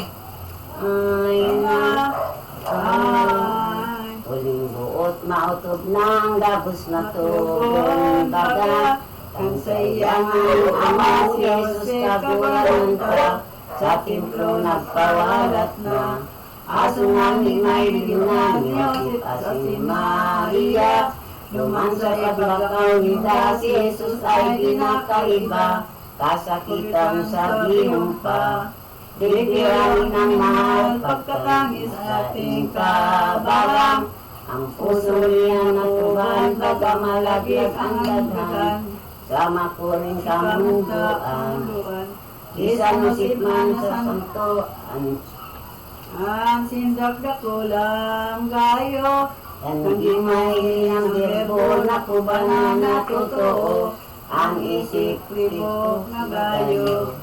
Ay na, ay, uling buot mautob ng dabos na tubong baga, ang sayangan ama si Jesus kabulan pa, sa templo nagpawalat na. Aso nga ni may binunan ni Josep at si Maria, duman sa pagbakaw nila si Jesus ay pinakaiba, kasakitan sa gihong pa. Dibiranin ng mahal pagkatangis ating kabarang, ang puso niya natuban baga malagig ang dadhan, sa makuling kamunduan. Di San Josep man sa santoan, ang sindak dakulang gayo, naging mahiling ang Birgo na kubanan na totoo, ang isip libog na gayo.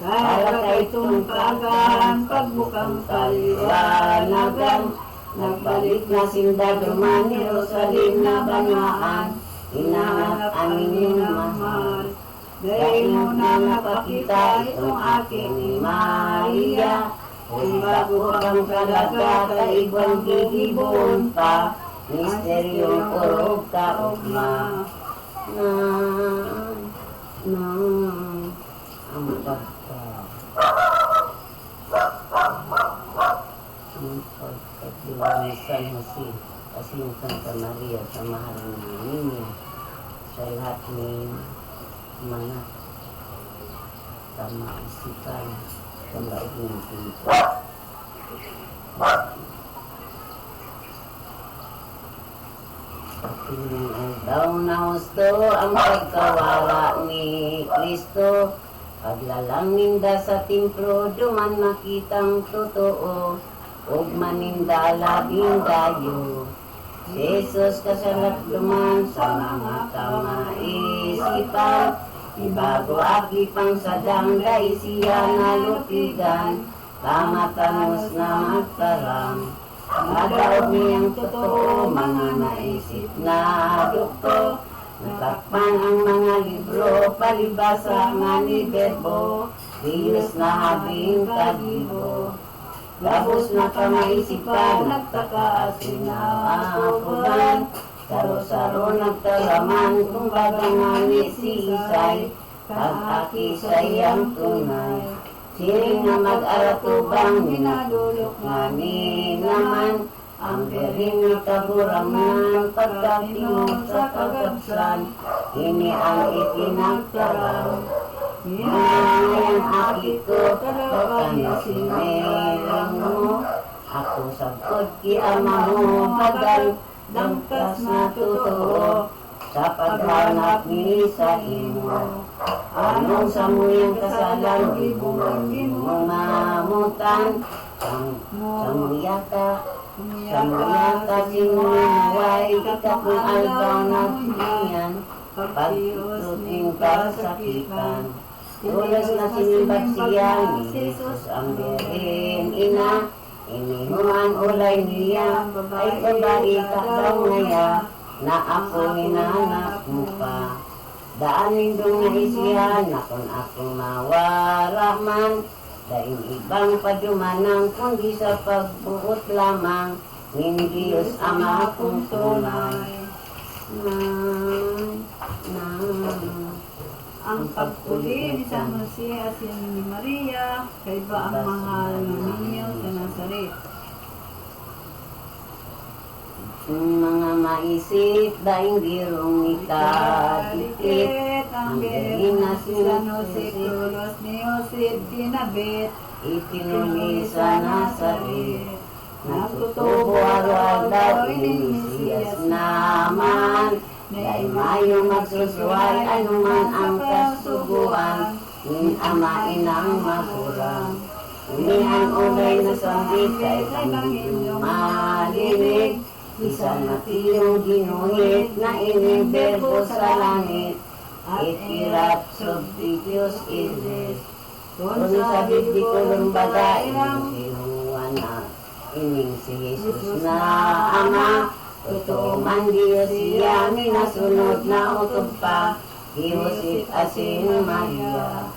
Kaya kay tumpagan, pagbukang kaliwanagan, nagbalik na sinda duman ni Jerusalem na banwaan, inahanap ang inyong mahal. Dahil muna napakita itong aking ni Maria, kung bago ang kalaga, kaibang gigibon pa, misteryong kurog kaugma. Ang pagkatiwa ni San Jose, asin Santa Maria, sa mahal ninyo, sa lahat ni mga tama-isipan, sa laing pinto. ginusto ang pagkawala ni Kristo. Paglalang ninda sa templo, duman makitang totoo, ug maninda labing dayo. Si Jesus kasalat duman sa mga kamaisipan, ibago aki pang sadang dahil siya nalutigan, tamatamos na magtarang. Madaog niyang totoo, mga naisip na doktor, natakpan ang mga libro, palibasa nga ni Berbo, Diyos na habing kagibo. Labos na kamaisipan, nagtakaasin na akulan, saro-saro nagtalaman, kung baga nga ni si Isay, kag-aki sayang tunay. Siring na mag-aratubang, minadulok nga ni naman, ang bering na kaburangan, pagkatinod sa kagabsan, ini ang itinagtarang. Ngayon aki ko, kapan na sinerang mo, ako sagkod ki ama mo, bagal, dangkas na totoo, sa paghanap ni sa imo. Anong sa muyang kasalan, ibuang mo mamutan, sa muyata sinuway, ikapong albaw na diyan, pag-iusing kasakitan. Tulos na sinimbat siya ni Jesus ang birin ina, inihuman ulay niya, ay babae ka daw ngaya, na ako hinahanap mo pa. Daanin doon nga isiyan, na kung akong mawaraman, dahil ibang padumanang, kundi sa pagbuot lamang, ng Diyos Ama akong tunay. Ang pagpuli ni San Jose asin ni Maria, kaiba ang mahal na ninyo sa Nazaret. Mga maisip, daing girong ikadikit, Ang birin na si San Jose, tulos ni Jose, tinabit, itinuli sa Nazaret. Nagtutubo araw-araw, inisiyas naman, dahil mayo magsusuway, anuman ang kasubuan, in ama inang makurang. Inihan ulay na sambit, kahit ang hindi malinig, isang matiyong ginuhit, na inibebo sa langit, itirap subtityos ilis. Kung sa bibig ko lumbaga, inusinuwan na, ining si Jesus na ama, totoo man Diyos siya, minasunod na utog pa, Diyosip asin Maria.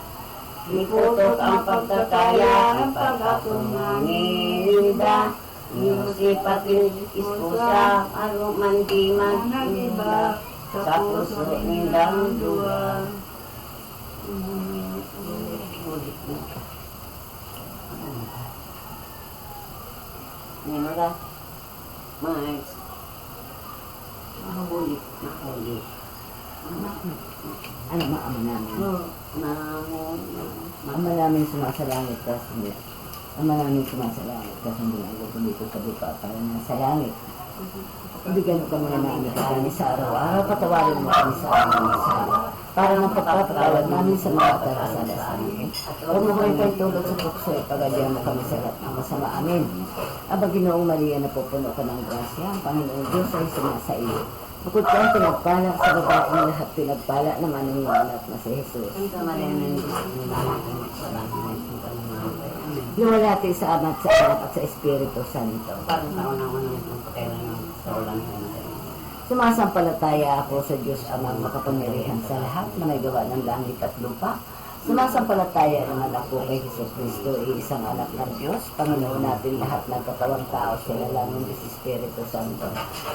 Iputok ang pagkakaya, ang pag-atong nangininda, Diyosip atin ispusa, aruman di man iba, sa puso nilang duwa. Ninola, Mars, mahulit. ano maama namin? Ama namin sumasalangit ka, hindi. Ama namin sumasalangit ka, hindi lang ako dito sa lupa para nasa langit. Ibigyan mo kami na namin kami sa araw-araw, patawarin mo kami sa araw-araw. Para mapagpapatawad namin sa mga pagkakasala sa amin. Huwag mo kami kayo tulad sa tukso, pagadihan mo kami sa lahat ng masama. Amin. Aba Ginoong Maria, napupuno ka ng grasya, ang Panginoong Diyos ay sumasa iyo. Bukod kang pinagpala sa babaeng lahat, pinagpala naman ang iyong anak na si Jesus. Santa Maria ng Diyos, nilalaki mo sa lahat ng mga Luwalhati sa Ama at sa Anak at sa Espiritu Santo. parang taon-taon ng pagkailan ng sa ulan ng Sumasampalataya ako sa Diyos Amang makapangyarihan sa lahat na may gawa ng langit at lupa. Sumasampalataya naman ako kay Jesucristo, iisang anak ng Diyos, Panginoon natin lahat ng katawang tao, sila lang ng Espiritu Santo.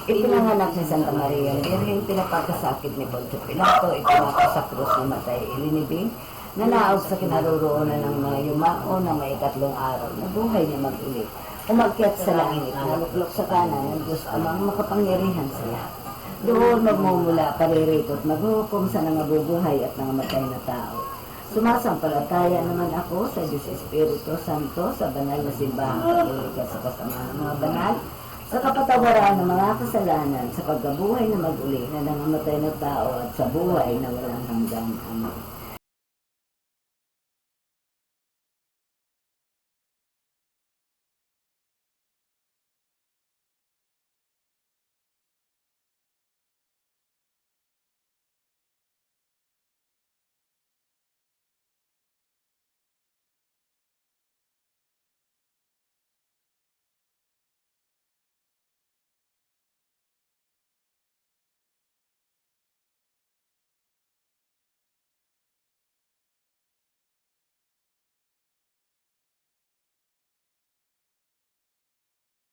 Ipinanganak ni Santa Maria Virgen, pinapagkasakit ni Poncio Pilato, ipinako sa krus ni Matay Ilinibing, nanaog sa kinaroroonan ng mga yumao na may 3 araw, nabuhay niya mag-ulit. Umakyat sa langit, naluklok sa kanan ng Diyos Amang makapangyarihan sa lahat. Doon magmumula, paririkot, maghukom sa nangabubuhay at nangamatay na tao. Sumasampalataya naman ako sa Diyos Espiritu Santo, sa banal na simbahang katolika sa kasama ng mga banal, sa kapatawaran ng mga kasalanan, sa pagkabuhay na mag-uli na nangamatay na tao at sa buhay na walang hanggan. Amen.